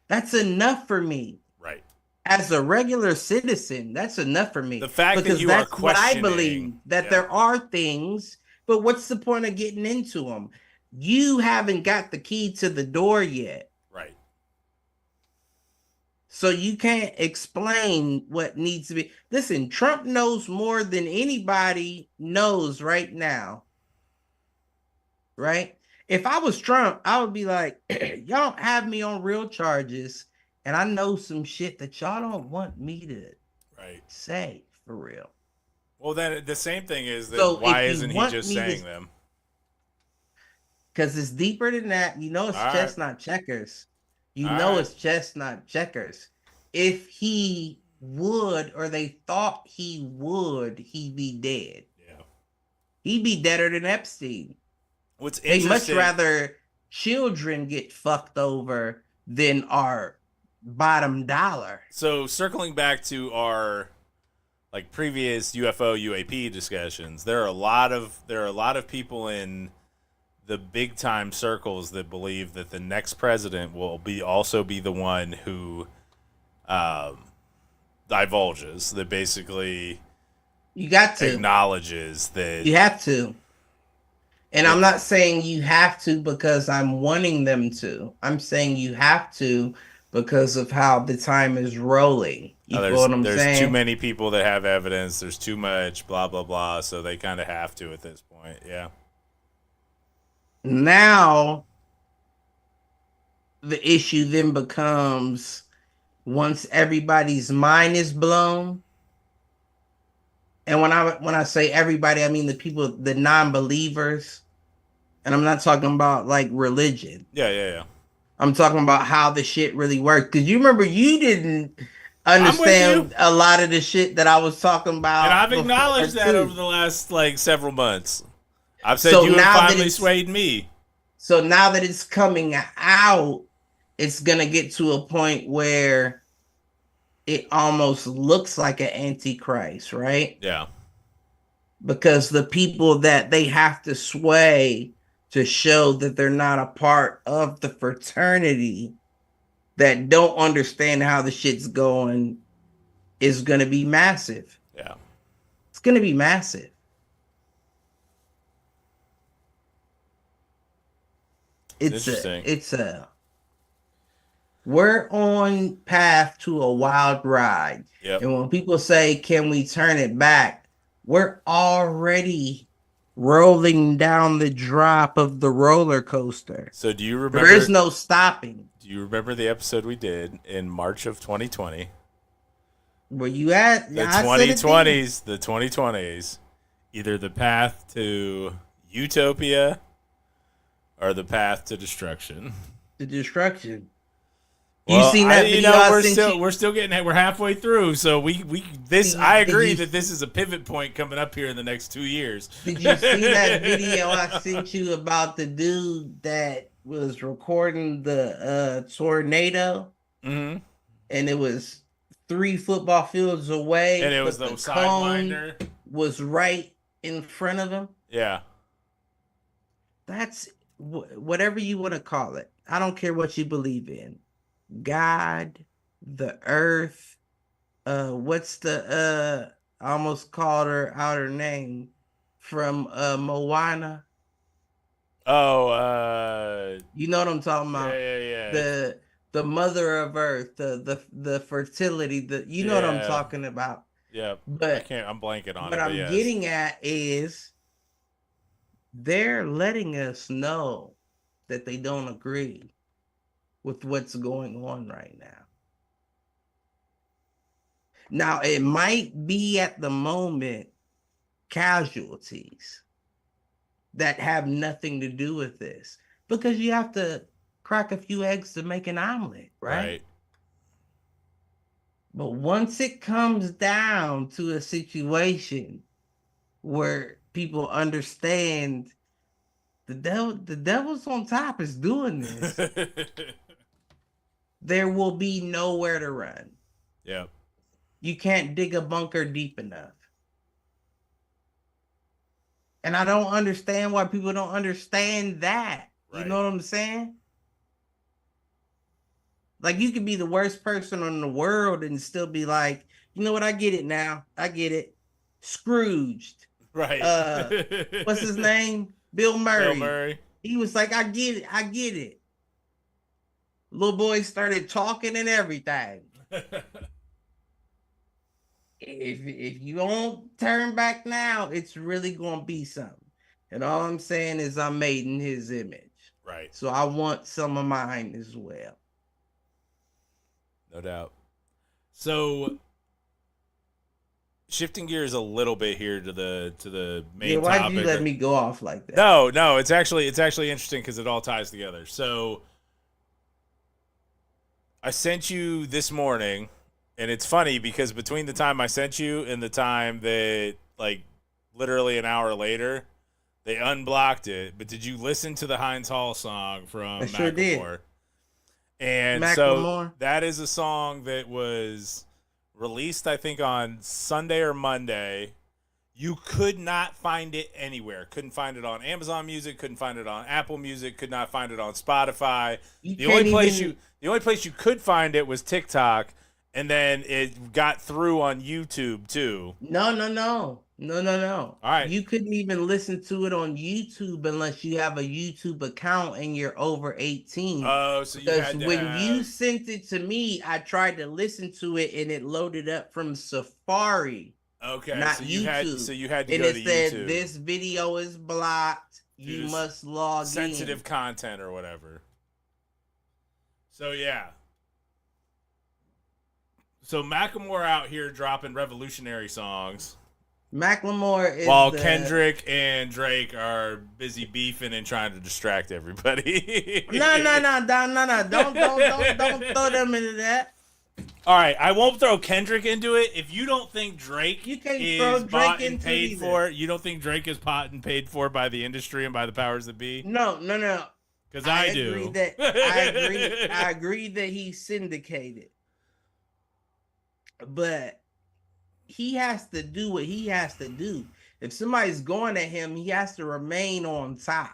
That's enough for me. Right. As a regular citizen, that's enough for me. The fact that you are questioning, what I believe, that there are things, but what's the point of getting into them? You haven't got the key to the door yet. Right. So you can't explain what needs to be. Listen, Trump knows more than anybody knows right now. Right? If I was Trump, I would be like, y'all don't have me on real charges, and I know some shit that y'all don't want me to Right. say for real. Well, then the same thing is that So why if you isn't he want just me to, saying them? because it's deeper than that, All it's right. chestnut checkers. All right. It's chestnut checkers. If he would, or they thought he would, he'd be dead. Yeah. He'd be deader than Epstein. What's They much interesting? rather children get fucked over than our bottom dollar. So circling back to our like previous UFO UAP discussions, there are a lot of people in the big time circles that believe that the next president will also be the one who divulges, that basically You got to. acknowledges that. You have to. And that I'm not saying you have to because I'm wanting them to. I'm saying you have to because of how the time is rolling. You feel what I'm there's too saying? many people that have evidence. There's too much blah blah blah. So they kind of have to at this point. Yeah. Now the issue then becomes, once everybody's mind is blown, and when I say everybody, I mean the people, the non-believers, and I'm not talking about like religion. Yeah. I'm talking about how the shit really worked. Because you remember you didn't I'm with you. understand a lot of the shit that I was talking about. And I've before acknowledged that over too. the last like several months. I've said So you have now that finally it's swayed me. so now that it's coming out, it's gonna get to a point where it almost looks like an antichrist, right? Yeah. Because the people that they have to sway to show that they're not a part of the fraternity, that don't understand how the shit's going, is going to be massive. Yeah. It's going to be massive. It's a we're on path to a wild ride. Yep. And when people say, can we turn it back? We're already rolling down the drop of the roller coaster. So do you remember? There is no stopping. Do you remember the episode we did in March of 2020? Where you at? The 2020s. The 2020s. Either the path to utopia or the path to destruction. The destruction. Well, you seen that video? We're still getting, we're halfway through. So I agree that this is a pivot point coming up here in the next 2 years. Did you see that video I sent you about the dude that was recording the tornado? Mm-hmm. And it was 3 football fields away, and it was the sidewinder was right in front of him. Yeah. That's whatever you want to call it. I don't care what you believe in. God, the earth, what's the I almost called her out her name from Moana. Oh, you know what I'm talking about? Yeah. The mother of earth, the fertility, you know what I'm talking about. Yeah. But I'm blanking on it. What I'm getting at is they're letting us know that they don't agree with what's going on right now. Now, it might be at the moment casualties that have nothing to do with this, because you have to crack a few eggs to make an omelet, right? But once it comes down to a situation where people understand the devil's on top is doing this, there will be nowhere to run. Yeah. You can't dig a bunker deep enough. And I don't understand why people don't understand that. Right. You know what I'm saying? Like, you could be the worst person in the world and still be like, you know what? I get it now. I get it. Scrooged. Right. What's his name? Bill Murray. Bill Murray. He was like, I get it. I get it. Little boy started talking and everything. If you don't turn back now, it's really gonna be something. And all I'm saying is I'm made in his image. Right. So I want some of mine as well. No doubt. So shifting gears a little bit here to the main Why'd topic. you let me go off like that? No, it's actually interesting because it all ties together. So I sent you this morning, and it's funny because between the time I sent you and the time that, like, literally an hour later, they unblocked it. But did you listen to the Hind's Hall song from I sure Macklemore? did. And Macklemore? so that is a song that was released, I think, on Sunday or Monday. You could not find it anywhere. Couldn't find it on Amazon Music. Couldn't find it on Apple Music. Could not find it on Spotify. The only place you could find it was TikTok, and then it got through on YouTube too. No. All right. You couldn't even listen to it on YouTube unless you have a YouTube account and you're over 18. Oh, so you had to when you sent it to me, I tried to listen to it and it loaded up from Safari. Okay, not so YouTube. you had to and go it to said YouTube. This video is blocked. You must log sensitive content or whatever. So yeah. So Macklemore out here dropping revolutionary songs. Macklemore is while Kendrick and Drake are busy beefing and trying to distract everybody. No. Don't throw them into that. All right, I won't throw Kendrick into it. If you don't think Drake is bought and paid for, you don't think Drake is bought and paid for by the industry and by the powers that be? No. Because I do. I agree that he's syndicated. But he has to do what he has to do. If somebody's going at him, he has to remain on top.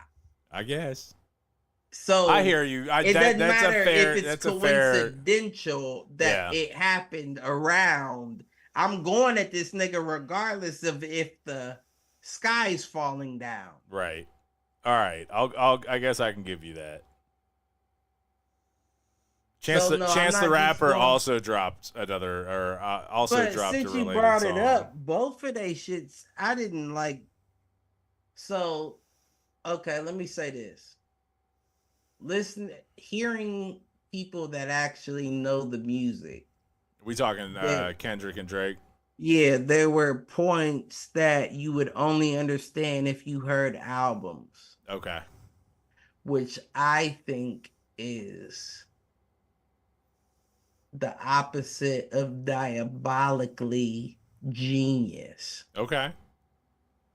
I guess. So I hear you. It doesn't matter if it's coincidental that it happened around. I'm going at this nigga regardless of if the sky's falling down. Right. All right. I guess I can give you that. Chance the Rapper also dropped another, or also dropped a related song. But since you brought it up, both of they shits I didn't like. So, okay, let me say this. Hearing people that actually know the music. We talking Kendrick and Drake? Yeah, there were points that you would only understand if you heard albums. Okay. Which I think is the opposite of diabolically genius. Okay.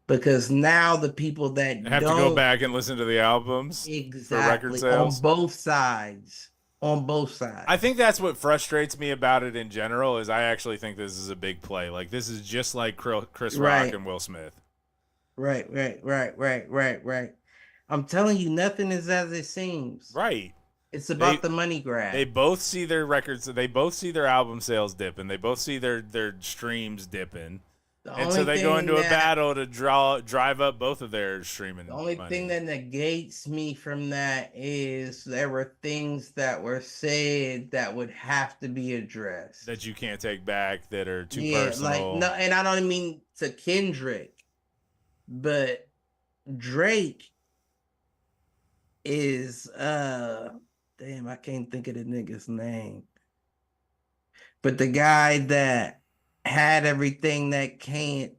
Because now the people that have to go back and listen to the albums for record sales on both sides. I think that's what frustrates me about it in general is I actually think this is a big play. Like this is just like Chris Rock and Will Smith. Right. I'm telling you, nothing is as it seems. Right. It's about the money grab. They both see their records. They both see their album sales dipping. They both see their streams dipping. And so they go into a battle to drive up both of their streaming. The only thing that negates me from that is there were things that were said that would have to be addressed. That you can't take back, that are too personal. No, and I don't mean to Kendrick, but Drake is damn, I can't think of the nigga's name. But the guy that had everything that can't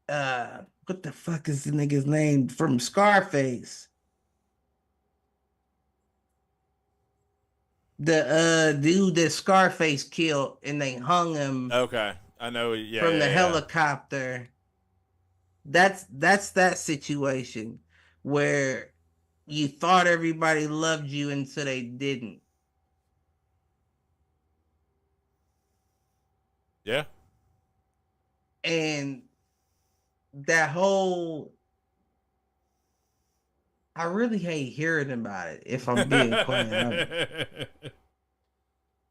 what the fuck is the nigga's name from Scarface? The dude that Scarface killed and they hung him. Okay. I know, from the helicopter. That's that situation where you thought everybody loved you until they didn't. Yeah. And that whole, I really hate hearing about it, if I'm being quite honest.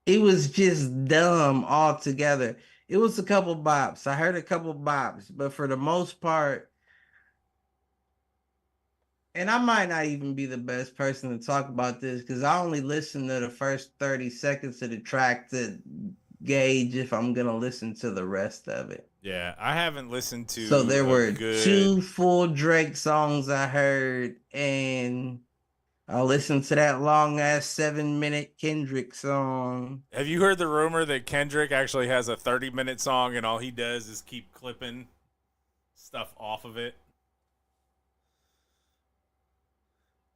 It was just dumb altogether. It was a couple bops. I heard a couple bops, but for the most part, and I might not even be the best person to talk about this because I only listened to the first 30 seconds of the track to gauge if I'm gonna listen to the rest of it. Yeah, I haven't listened to So there were good... 2 full Drake songs I heard, and I listened to that long ass 7-minute Kendrick song. Have you heard the rumor that Kendrick actually has a 30-minute song and all he does is keep clipping stuff off of it?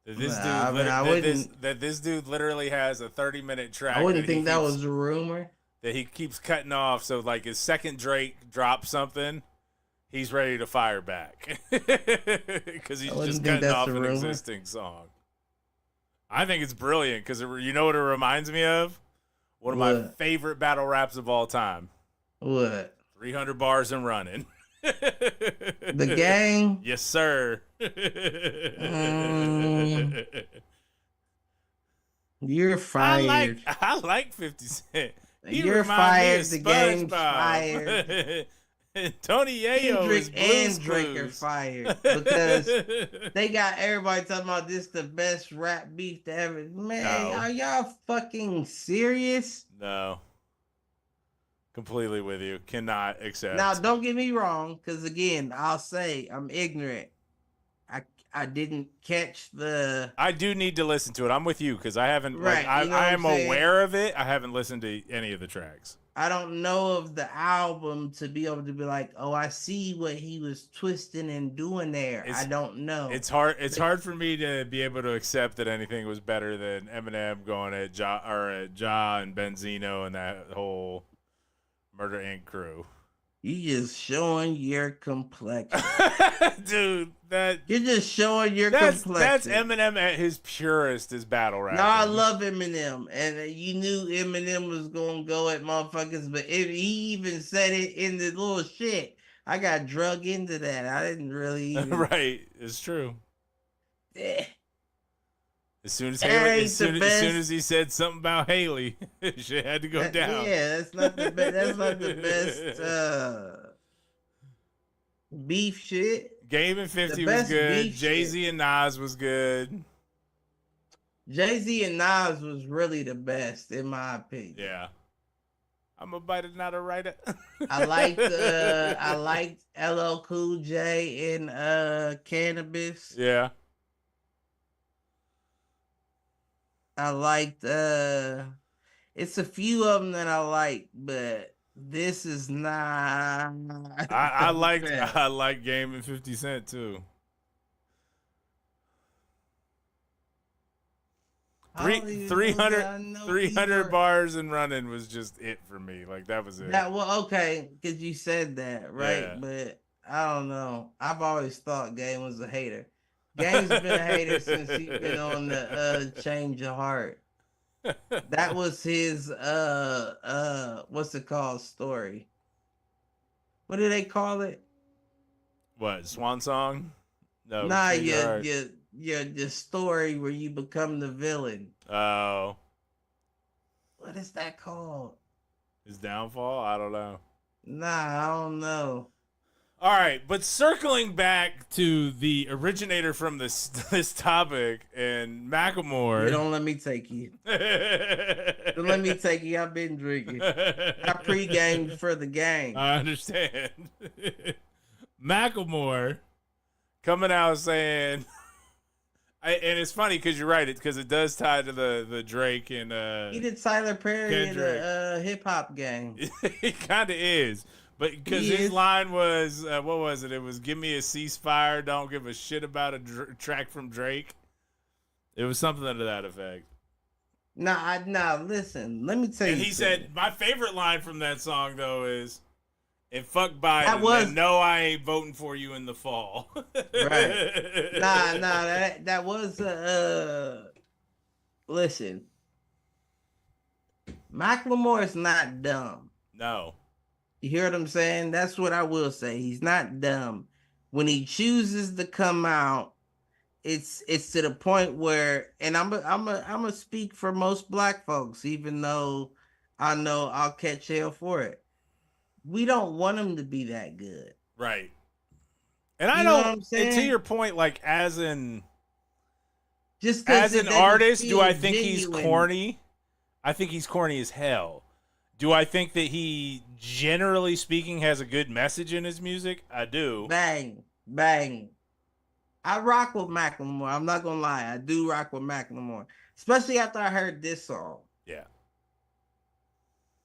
That this dude literally has a 30-minute track. I wouldn't think that was a rumor. That he keeps cutting off, so like his second Drake drops something, he's ready to fire back because he's just cutting off an existing song. I think it's brilliant because you know what it reminds me of? One of my favorite battle raps of all time. What? 300 bars and running. The Gang? Yes, sir. You're fired. I like 50 Cent. You're fired. The Game's fired. Tony Yayo is Blues and Drake are fired because they got everybody talking about this the best rap beef to ever. Man, are y'all fucking serious? No. Completely with you. Cannot accept. Now, don't get me wrong, because again, I'll say I'm ignorant. I didn't catch the... I do need to listen to it. I'm with you because I haven't... Right, I am aware of it. I haven't listened to any of the tracks. I don't know of the album to be able to be like, oh, I see what he was twisting and doing there. I don't know. It's hard for me to be able to accept that anything was better than Eminem going at Ja and Benzino and that whole Murder Inc. crew. You just showing your complexion. Dude, you're just showing your complexion. That's Eminem at his purest is battle rap. No, I love Eminem. And you knew Eminem was gonna go at motherfuckers, but he even said it in the little shit. I got drug into that. I didn't really even... Right, it's true. Yeah. As soon as he said something about Haley, shit had to go down. Yeah, that's not the best. That's not the best beef shit. Game and 50 was good. Jay-Z and Nas was good. Jay-Z and Nas was really the best, in my opinion. Yeah. I'm a biter, not a writer. I liked LL Cool J in Cannabis. Yeah. I liked it's a few of them that I like, but this is not... I like Game and 50 Cent too. 300 bars and running was just it for me. Like that was it. Okay, because you said that, right? Yeah. But I don't know. I've always thought Game was a hater. Game's been a hater since he's been on the Change Your Heart. That was his what's it called story? What do they call it? What, Swan Song? No. Nah, your story where you become the villain. Oh. What is that called? His downfall? I don't know. Nah, I don't know. All right, but circling back to the originator from this topic and Macklemore. You don't let me take you. Don't let me take you. I've been drinking. I pre-gamed for the game. I understand. Macklemore coming out saying, and it's funny because you're right, because it does tie to the Drake and he did Tyler Perry in the hip hop game. It kind of is. But because his line was, what was it? It was, give me a ceasefire, don't give a shit about a track from Drake. It was something to that effect. Nah, listen, let me tell you. And he said, my favorite line from that song, though, is, and fuck Biden, and no, I ain't voting for you in the fall. Right. That was, listen, Macklemore is not dumb. No. You hear what I'm saying? That's what I will say. He's not dumb. When he chooses to come out, it's to the point where, and I'm a speak for most black folks, even though I know I'll catch hell for it. We don't want him to be that good, right? And I don't. And to your point, like as an artist, do I think he's corny? I think he's corny as hell. Do I think that he, generally speaking, has a good message in his music? I do. Bang, bang. I rock with Macklemore. I'm not gonna lie. I do rock with Macklemore. Especially after I heard this song. Yeah.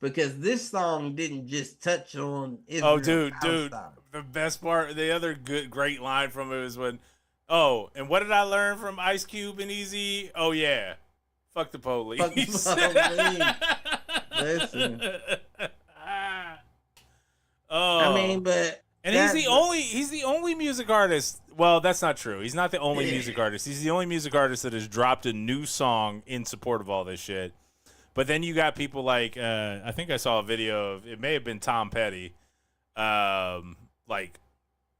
Because this song didn't just touch on Oh, Israel dude. Palestine. The best part, the other great line from it was when, oh, and what did I learn from Ice Cube and Easy? Oh, yeah. Fuck the police. Fuck the police. Listen. Oh. I mean, but and he's the only music artist. Well, that's not true. He's not the only music artist. He's the only music artist that has dropped a new song in support of all this shit. But then you got people like I think I saw a video of, it may have been Tom Petty, like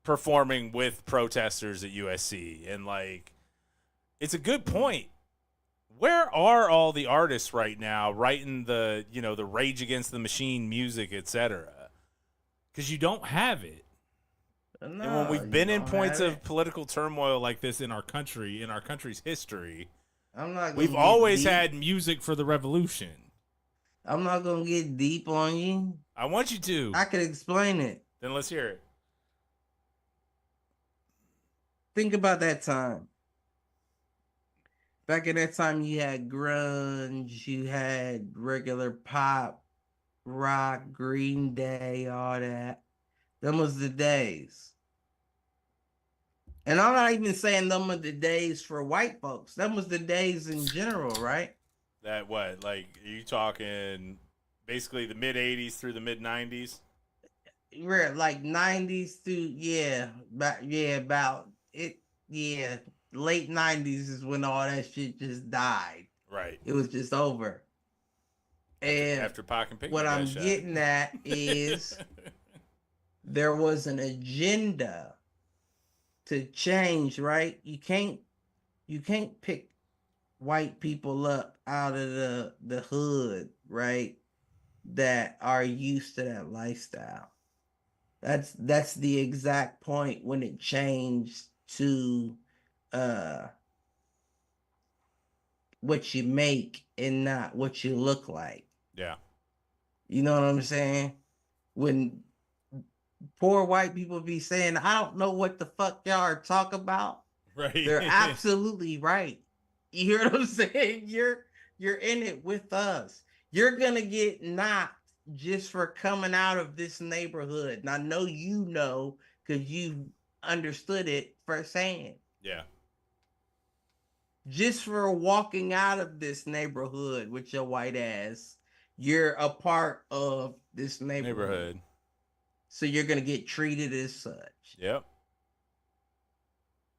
performing with protesters at USC, and like it's a good point. Where are all the artists right now writing the Rage Against the Machine music, etc.? Because you don't have it. no, and when we've been in points of political turmoil like this in our country, in our country's history, we've always had music for the revolution. I'm not gonna get deep on you. I want you to. I could explain it. Then let's hear it. Think about that time. Back in that time, you had grunge, you had regular pop, rock, Green Day, all that. Them was the days. And I'm not even saying them are the days for white folks. Them was the days in general, right? That what? Like, are you talking basically the mid 80s through the mid 90s? We're like 90s to about it. Yeah, late 90s is when all that shit just died. Right. It was just over. And after Pac and Piggy what I'm getting at is there was an agenda to change, right? You can't pick white people up out of the hood, right? That are used to that lifestyle. That's the exact point when it changed to what you make and not what you look like. Yeah. You know what I'm saying? When poor white people be saying, I don't know what the fuck y'all are talking about. Right. They're absolutely right. You hear what I'm saying? You're in it with us. You're gonna get knocked just for coming out of this neighborhood. And I know you know because you understood it firsthand. Yeah. Just for walking out of this neighborhood with your white ass, you're a part of this neighborhood. So you're going to get treated as such. Yep.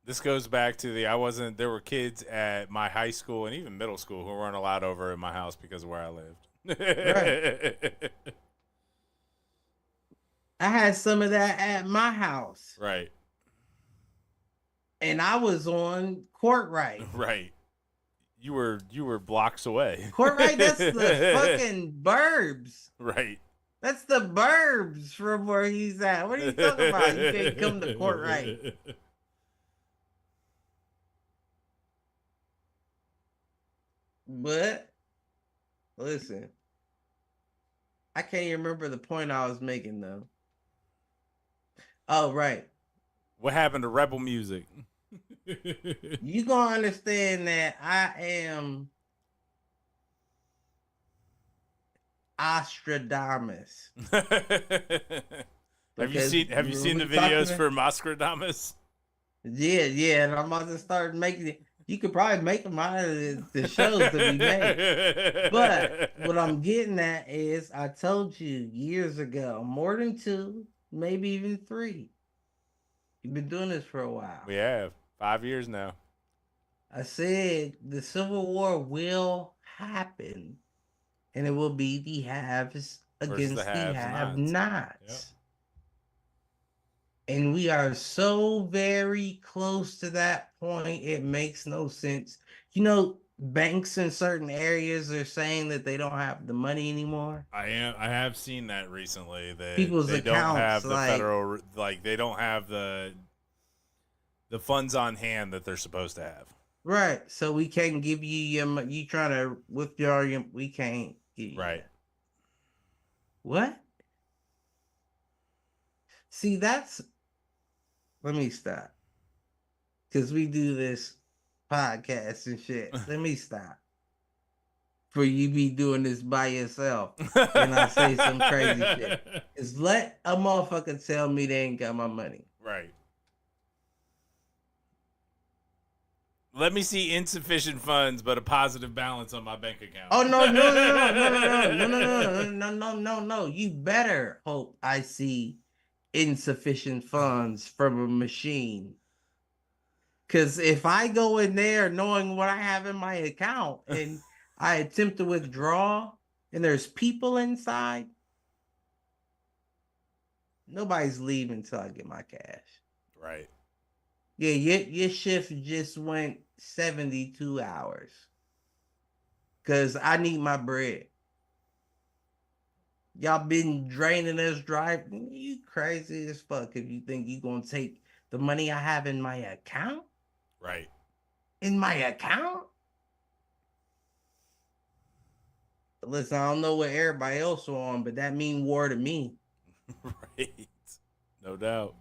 This goes back to there were kids at my high school and even middle school who weren't allowed over at my house because of where I lived. Right. I had some of that at my house. Right. And I was on Courtright. Right. You were blocks away. Courtright, that's the fucking burbs. Right. That's the burbs from where he's at. What are you talking about? You can't come to Courtright. But listen, I can't even remember the point I was making though. Oh, right. What happened to rebel music? You gonna understand that I am Ostradamus. Have you seen the videos for Ostradamus? Yeah, and I'm about to start making it. You could probably make them out of the shows that we make. But what I'm getting at is, I told you years ago, more than 2, maybe even 3. You've been doing this for a while. We have 5 years now. I said the Civil War will happen, and it will be the haves against the have-nots. Yep. And we are so very close to that point, it makes no sense. You know, banks in certain areas are saying that they don't have the money anymore. I have seen that recently. That people's they accounts don't have the federal, they don't have the funds on hand that they're supposed to have. Right. So we can't give you trying to withdraw your, we can't give you right. That. What? See, that's. Let me stop. Because we do this podcast and shit. Let me stop. For you be doing this by yourself and I say some crazy shit. Is let a motherfucker tell me they ain't got my money. Right. Let me see insufficient funds, but a positive balance on my bank account. Oh no. You better hope I see insufficient funds from a machine. Cause if I go in there knowing what I have in my account and I attempt to withdraw and there's people inside, nobody's leaving until I get my cash. Right. Yeah, your shift just went 72 hours. Cause I need my bread. Y'all been draining us dry. You crazy as fuck if you think you gonna take the money I have in my account? Right. In my account? Listen, I don't know what everybody else on, but that mean war to me. Right. No doubt.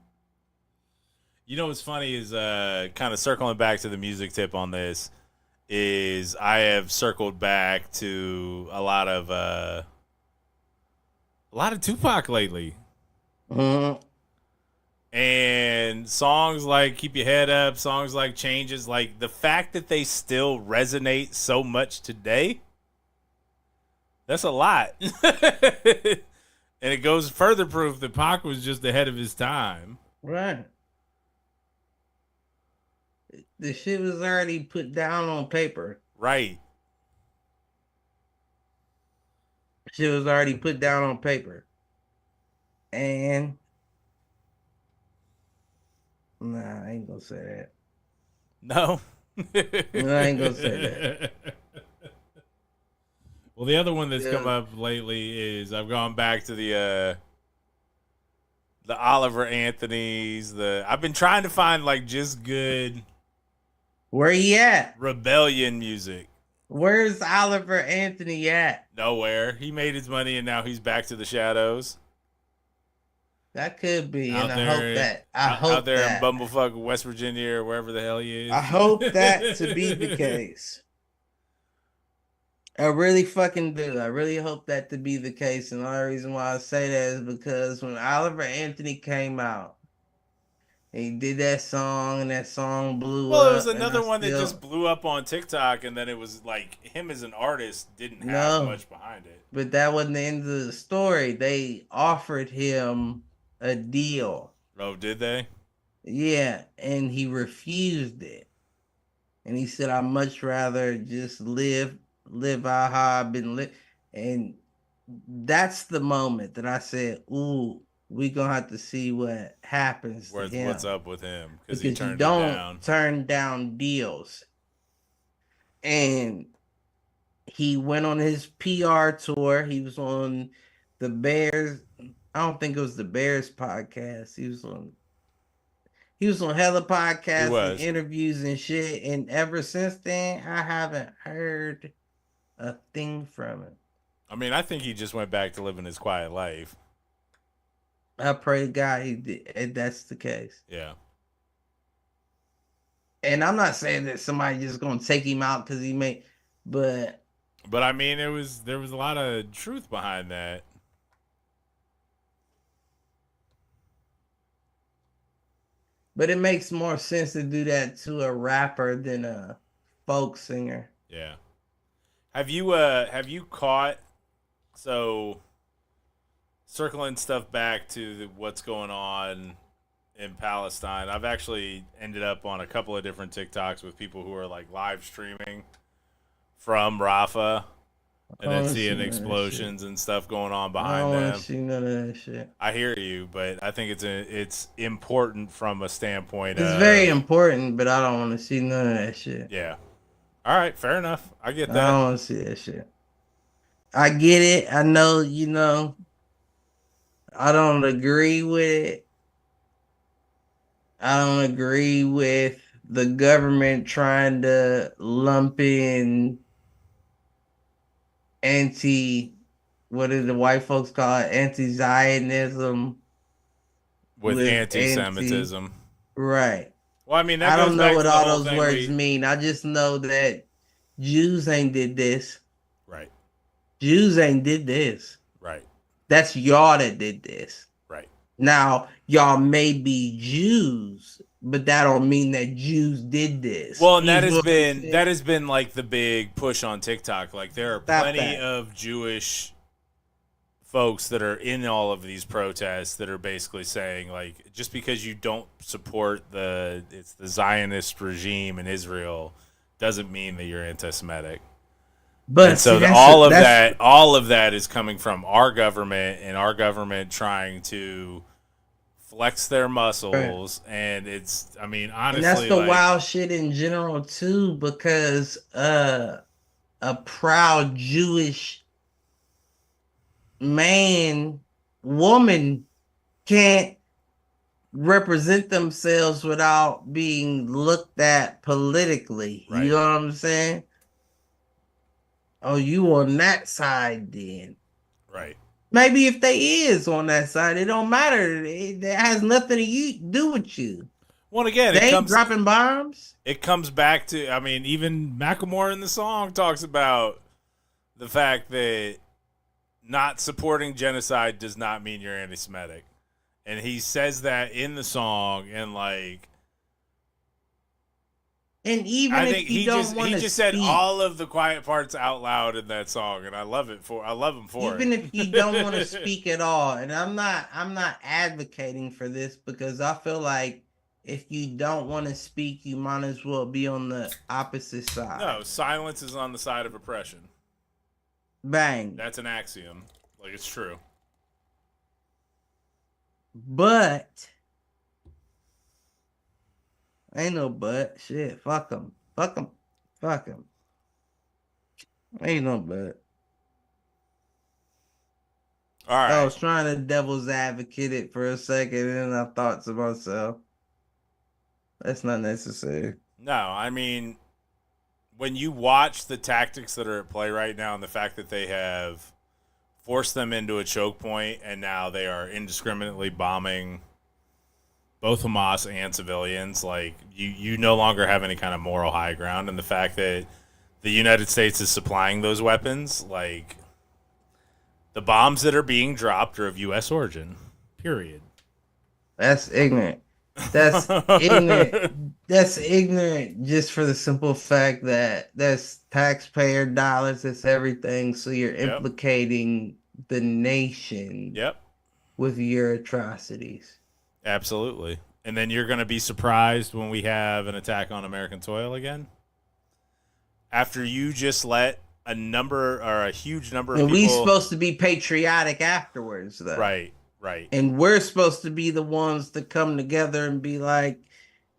You know what's funny is kind of circling back to the music tip on this is I have circled back to a lot of Tupac lately. Mm-hmm. And songs like Keep Your Head Up, songs like Changes, like the fact that they still resonate so much today, that's a lot. And it goes further proof that Pac was just ahead of his time. Right. The shit was already put down on paper. Right. Shit was already put down on paper. And nah, I ain't gonna say that. No. No, I ain't gonna say that. Well, the other one that's come up lately is I've gone back to the Oliver Anthony's. I've been trying to find like just good. Where he at? Rebellion music. Where's Oliver Anthony at? Nowhere. He made his money and now he's back to the shadows. That could be, out and there, I hope that. I hope out there that. in Bumblefuck, West Virginia, or wherever the hell he is. I hope that to be the case. I really fucking do. I really hope that to be the case. And the only reason why I say that is because when Oliver Anthony came out, he did that song and that song blew up. Well, it was another one that just blew up on TikTok, and then it was like him as an artist didn't have much behind it. But that wasn't the end of the story. They offered him a deal. Oh, did they? Yeah, and he refused it. And he said, I'd much rather just live out how I've been living. And that's the moment that I said, ooh, we're going to have to see what happens to him. What's up with him? Because he turned you don't it down. turn down deals. And he went on his PR tour. He was on the Bears. I don't think it was the Bears podcast. He was on hella podcasts and interviews and shit. And ever since then, I haven't heard a thing from him. I mean, I think he just went back to living his quiet life. I pray to God he did, and that's the case. Yeah. And I'm not saying that somebody just gonna take him out because he made, but I mean, there was a lot of truth behind that. But it makes more sense to do that to a rapper than a folk singer. Yeah. Have you caught, so circling stuff back to what's going on in Palestine, I've actually ended up on a couple of different TikToks with people who are like live streaming from Rafah and then seeing explosions and stuff going on behind them. I don't want to see none of that shit. I hear you, but I think it's important from a standpoint. It's very important, but I don't want to see none of that shit. Yeah. All right, fair enough. I get that. I don't want to see that shit. I get it. I know, I don't agree with it. I don't agree with the government trying to lump in anti-Israel what did the white folks call it? Anti-Zionism with with anti. anti-Semitism. Right. Well, I mean, that I goes don't know back what to the all whole those thing words mean. I just know that Jews ain't did this. Right. Jews ain't did this. Right. That's y'all that did this. Right. Now, y'all may be Jews, but that don't mean that Jews did this. Well, and You feel what I'm that saying? has been like the big push on TikTok. Like there are Stop plenty that. of Jewish folks that are in all of these protests that are basically saying like just because you don't support the Zionist regime in Israel doesn't mean that you're anti-Semitic. And But see, so all of that is coming from our government and our government trying to flex their right. muscles. And it's, I mean, And that's honestly, the like, wild shit in general too, because a proud Jewish man, woman can't represent themselves without being looked at politically. You right, know what I'm saying? Oh, you on that side then. right. Maybe if they is on that side, it don't matter. It has nothing to do with you. Well, again, They ain't dropping bombs. it comes back to, I mean, even Macklemore in the song talks about the fact that not supporting genocide does not mean you're anti-Semitic. And he says that in the song, and like, And even I if think you don't want he to just said speak, all of the quiet parts out loud in that song, and I love him for it. even if you don't want to speak at all, and I'm not advocating for this because I feel like if you don't want to speak, you might as well be on the opposite No, side. silence is on the side of oppression. Bang. That's an axiom. Like it's true. But ain't no but. Shit. Fuck them. Fuck them. Fuck them. Ain't no but. All I right. was trying to devil's advocate it for a second, and then I thought to myself, that's not necessary. No, I mean, when you watch the tactics that are at play right now and the fact that they have forced them into a choke point and now they are indiscriminately bombing both Hamas and civilians, like you no longer have any kind of moral high ground. And the fact that the United States is supplying those weapons, like the bombs that are being dropped are of U.S. origin, period. That's ignorant. That's ignorant. That's ignorant just for the simple fact that that's taxpayer dollars, that's everything. So you're Yep. implicating the nation Yep. with your atrocities. Absolutely. And then you're going to be surprised when we have an attack on American soil again? After you just let a huge number of And we people. supposed to be patriotic afterwards, though. Right, right, And we're supposed to be the ones to come together and be like,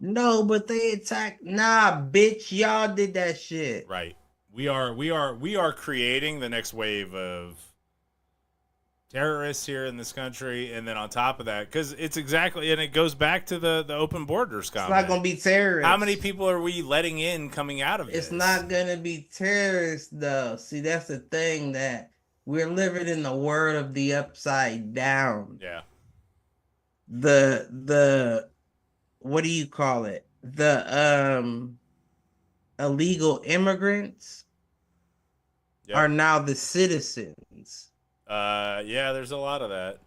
no, but they attacked. Nah, bitch, y'all did that shit. right. We are creating the next wave of terrorists here in this country, and then on top of that, because it's exactly, and it goes back to the open borders comment. It's not gonna be terrorists. How many people are we letting in coming out of this? It's not gonna be terrorists though. See, that's the thing, that we're living in the world of the upside down. Yeah. The what do you call it? The illegal immigrants are now the citizens. Yeah, there's a lot of that.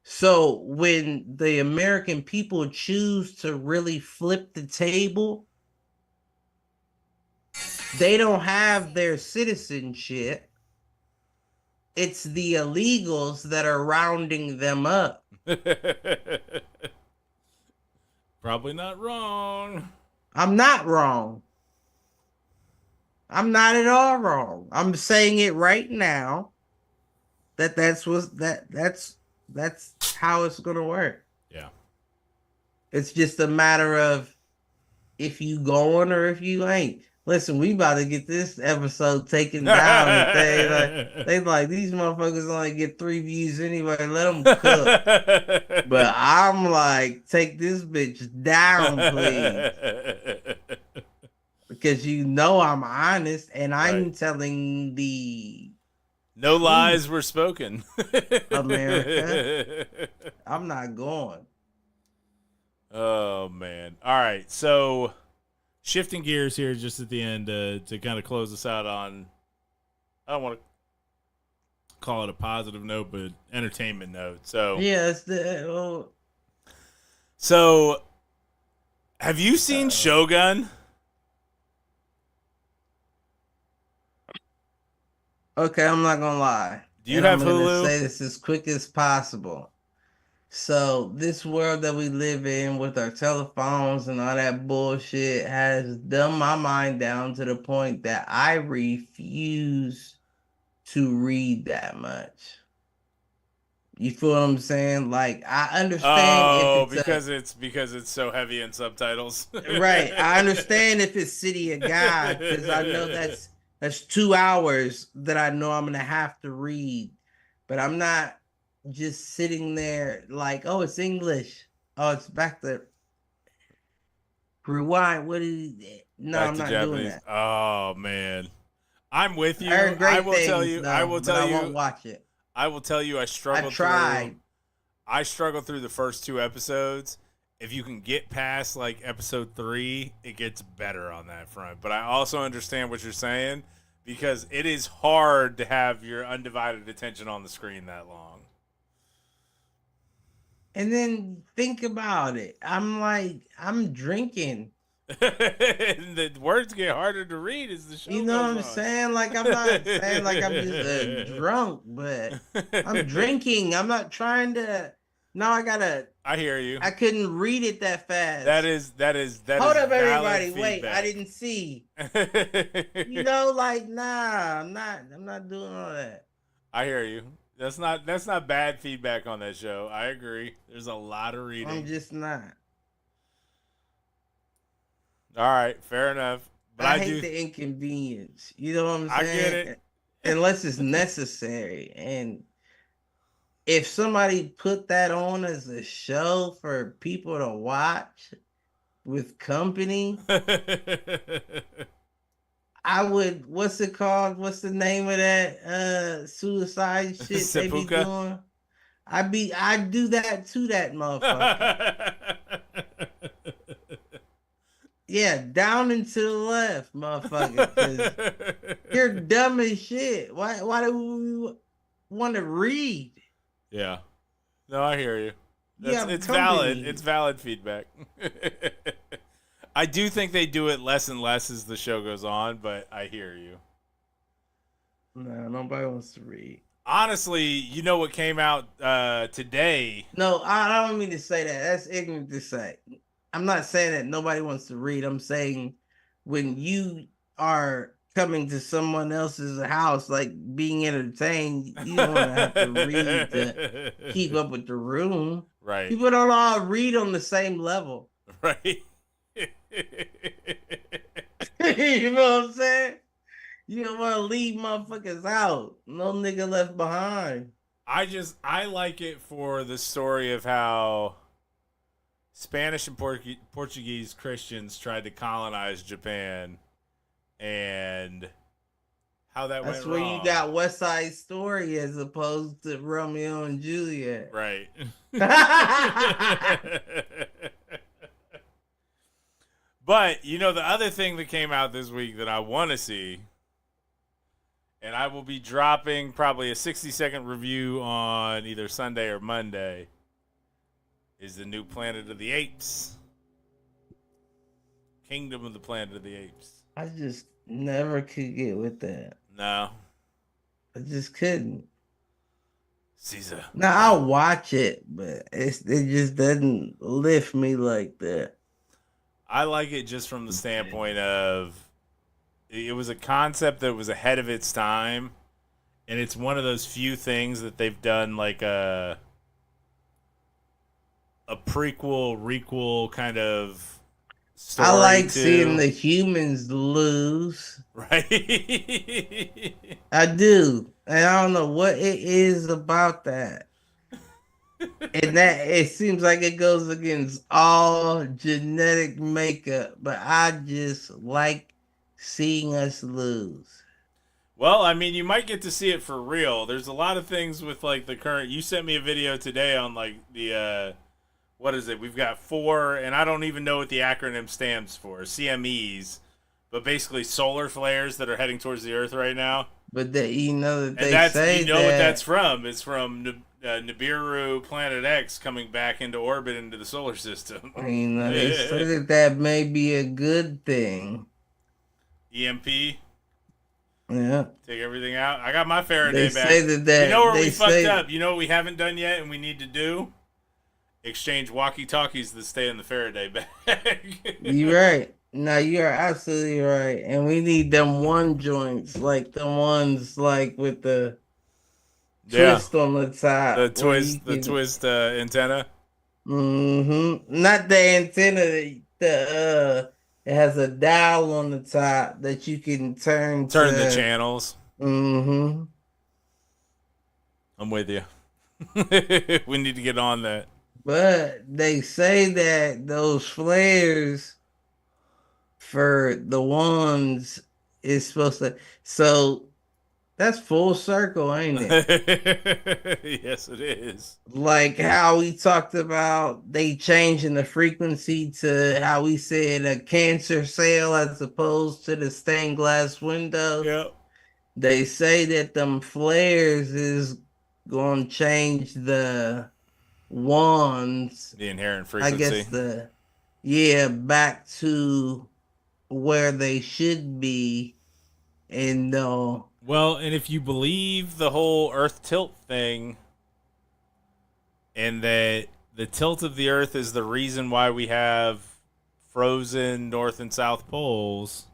So when the American people choose to really flip the table, they don't have their citizenship. It's the illegals that are rounding them up. Probably not wrong. I'm not wrong. I'm not at all wrong. I'm saying it right now that's how it's gonna work. Yeah. It's just a matter of if you going or if you ain't. Listen, we about to get this episode taken down. They like these motherfuckers only get 3 views anyway. Let them cook. But I'm like, take this bitch down, please, because you know I'm honest and I'm telling the No Please, lies were spoken. America. I'm not going. Oh man! All right, so shifting gears here just at the end to kind of close us out on. I don't want to call it a positive note, but entertainment note. Yeah, it's the. So have you seen Shogun? Okay, I'm not gonna lie, Do you and I'm have gonna Hulu? say this as quick as possible. So this world that we live in with our telephones and all that bullshit has dumbed my mind down to the point that I refuse to read that much. You feel what I'm saying? Like I understand if Oh, it's a because it's so heavy in subtitles. right. I understand if it's City of God because I know that's 2 hours that I know I'm gonna have to read, but I'm not just sitting there like, oh, it's English. Oh, it's back to rewind. What is it? No, Back I'm to not doing Japanese. that. Oh man, I'm with I you. heard great things I though, will but tell I you. won't watch it. I will tell you. I tried. I struggled through the first two episodes. If you can get past like episode 3, it gets better on that front. But I also understand what you're saying because it is hard to have your undivided attention on the screen that long. And then think about it. I'm like, I'm drinking. The words get harder to read as the You show know goes what I'm on. saying? Like I'm not saying like I'm just a drunk, but I'm drinking. I'm not trying to. No, I hear you. I couldn't read it that That fast. is that is that Hold is up, valid everybody. Wait, I feedback. didn't see. You know, like nah, I'm not doing all that. I hear you. That's not bad feedback on that show. I agree. There's a lot of I'm reading. just not. All right, fair enough. But I I hate do. the inconvenience. You know what I'm I get saying? it. Unless it's necessary. And if somebody put that on as a show for people to watch with company, I would, what's it called? What's the name of that suicide shit they be Seppuka. doing? I do that to that motherfucker. Yeah, down and to the left, motherfucker. Cause you're dumb as shit. Why do we want to read? Yeah. No, I hear you. You That's have it's valid. company. It's valid feedback. I do think they do it less and less as the show goes on, but I hear you. No, nobody wants to read. Honestly, you know what came out today? No, I don't mean to say that. That's ignorant to say. I'm not saying that nobody wants to read. I'm saying when you are coming to someone else's house, like being entertained, you don't want to have to read to keep up with the room. Right. People don't all read on the same level. Right. You know what I'm saying? You don't want to leave motherfuckers out. No nigga left behind. I like it for the story of how Spanish and Portuguese Christians tried to colonize Japan and how that That's went where wrong. you got West Side Story as opposed to Romeo and Juliet. Right. But, you know, the other thing that came out this week that I want to see, and I will be dropping probably a 60-second review on either Sunday or Monday, is the new Planet of the Apes. Kingdom of the Planet of the Apes. I just never could get with that. No. I just couldn't. Caesar. Now I'll watch it, but it just doesn't lift me like that. I like it just from the standpoint of it was a concept that was ahead of its time, and it's one of those few things that they've done like a prequel, requel kind of story. I like to. seeing the humans lose. Right. I do. And I don't know what it is about that. And that it seems like it goes against all genetic makeup, but I just like seeing us lose. Well, I mean, you might get to see it for real. There's a lot of things with like the current. You sent me a video today on like the what is it? We've got four, and I don't even know what the acronym stands for. CMEs, but basically solar flares that are heading towards the Earth right now. But that you know that And they that's say what that's that. from. It's from Nibiru Planet X coming back into orbit into the solar system. You know they say that that may be a good thing. EMP. Yeah. Take everything out. I got my They Faraday say back. that You know that where we they fucked say up? You know what we haven't done yet and we need to do? Exchange walkie-talkies that stay in the Faraday bag. you're right. No, you're absolutely right. And we need them one joints, like the ones like with the Yeah. twist on the The top where you twist can antenna. not the antenna it has a dial on the top that you can turn Turn the to channels. mm-hmm. I'm with you. We need to get on that. But they say that those flares for the ones is supposed to, so that's full circle, ain't it? Yes, it is. Like how we talked about they changing the frequency to how we said a cancer cell as opposed to the stained glass window. Yep. They say that them flares is gonna change the ones, The inherent I frequency. guess back to where they should be. And Well, and if you believe the whole Earth tilt thing, and that the tilt of the Earth is the reason why we have frozen North and South poles,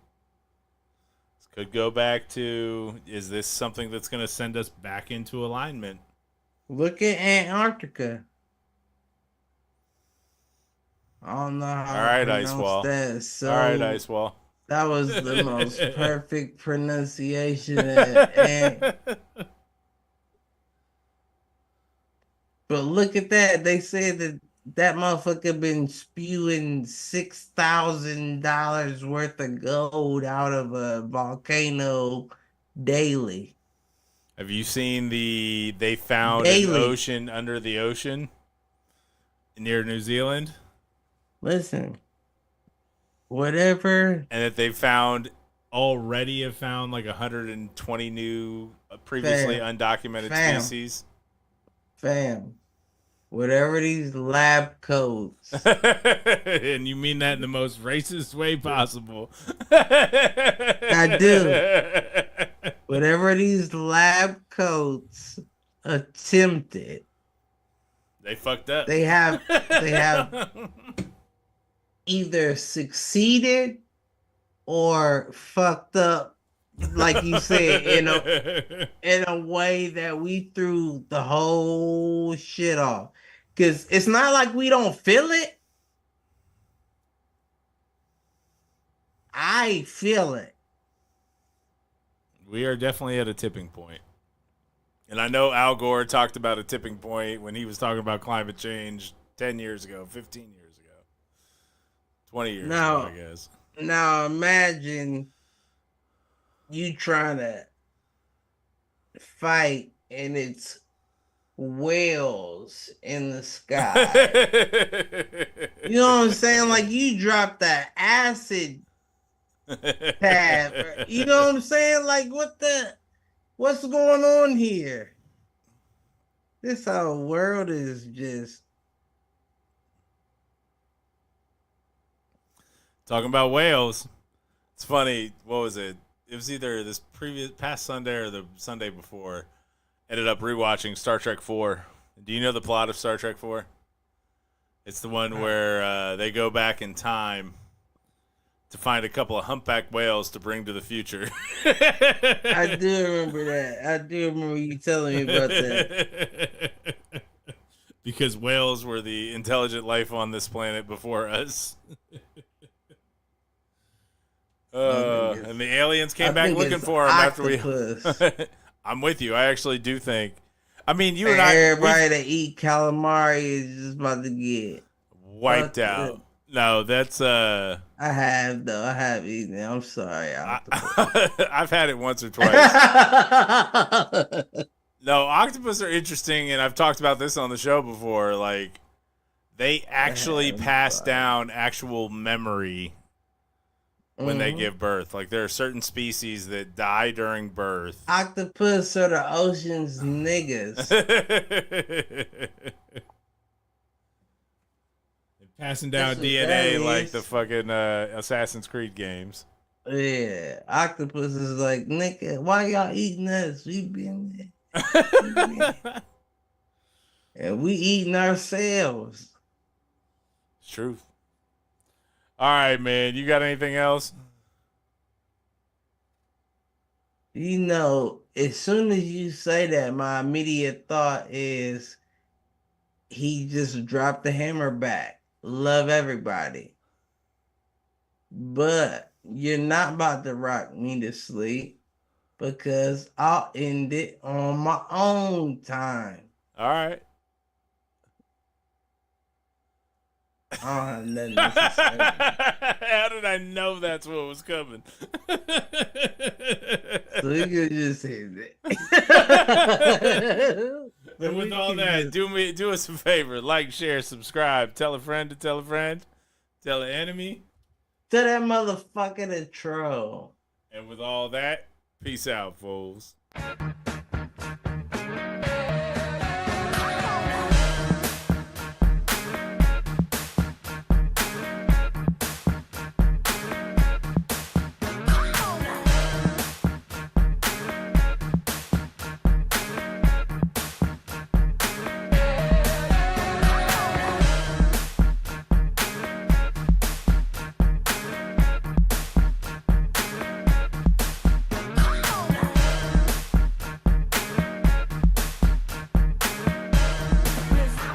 this could go back to, is this something that's going to send us back into alignment? look at Antarctica. I don't know how All to right, Ice pronounce Wall. that. So All right, Ice Wall. that was the most perfect pronunciation. And but look at that. They said that that motherfucker been spewing $6,000 worth of gold out of a volcano daily. Have you seen they found an Daily. ocean under the ocean near New Zealand? Listen, whatever. And that they've found already have found like 120 new previously undocumented species. Fam, whatever these lab coats. And you mean that in the most racist way possible. I do. Whatever these lab coats attempted, they fucked up. They have either succeeded or fucked up, like you said, in a way that we threw the whole shit off. Cause it's not like we don't feel it. I feel it. We are definitely at a tipping point. And I know Al Gore talked about a tipping point when he was talking about climate change 10 years ago, 15 years ago, 20 years ago, I guess. Now imagine you trying to fight and it's whales in the sky. You know what I'm saying? Like you dropped the acid pad. You know what I'm saying? Like what's going on here? This whole world is just talking about whales. It's funny. What was it? It was either this past Sunday or the Sunday before. Ended up rewatching Star Trek 4. Do you know the plot of Star Trek 4? It's the one where they go back in time to find a couple of humpback whales to bring to the future. I do remember that. I do remember you telling me about that. Because whales were the intelligent life on this planet before us. And the aliens came back looking for them after we... I'm with you. I actually do think... I mean, you and I... Everybody that eat calamari is just about to get wiped out. No, that's I have though. I have eaten it. I'm sorry, I've had it once or twice. No, octopus are interesting, and I've talked about this on the show before. Like, they actually pass down actual memory when they give birth. Like, there are certain species that die during birth. Octopus are the ocean's niggas. Passing down DNA like the fucking Assassin's Creed games. Yeah, octopus is like, nigga, why y'all eating us? We been there. And we eating ourselves. It's truth. All right, man. You got anything else? You know, as soon as you say that, my immediate thought is he just dropped the hammer back. Love everybody. But you're not about to rock me to sleep because I'll end it on my own time. All right. I don't have nothing to say. How did I know that's what was coming? So we could just hit it. And with all that, do us a favor. Like, share, subscribe. Tell a friend to tell a friend. Tell an enemy. Tell that motherfucker to troll. And with all that, peace out, fools.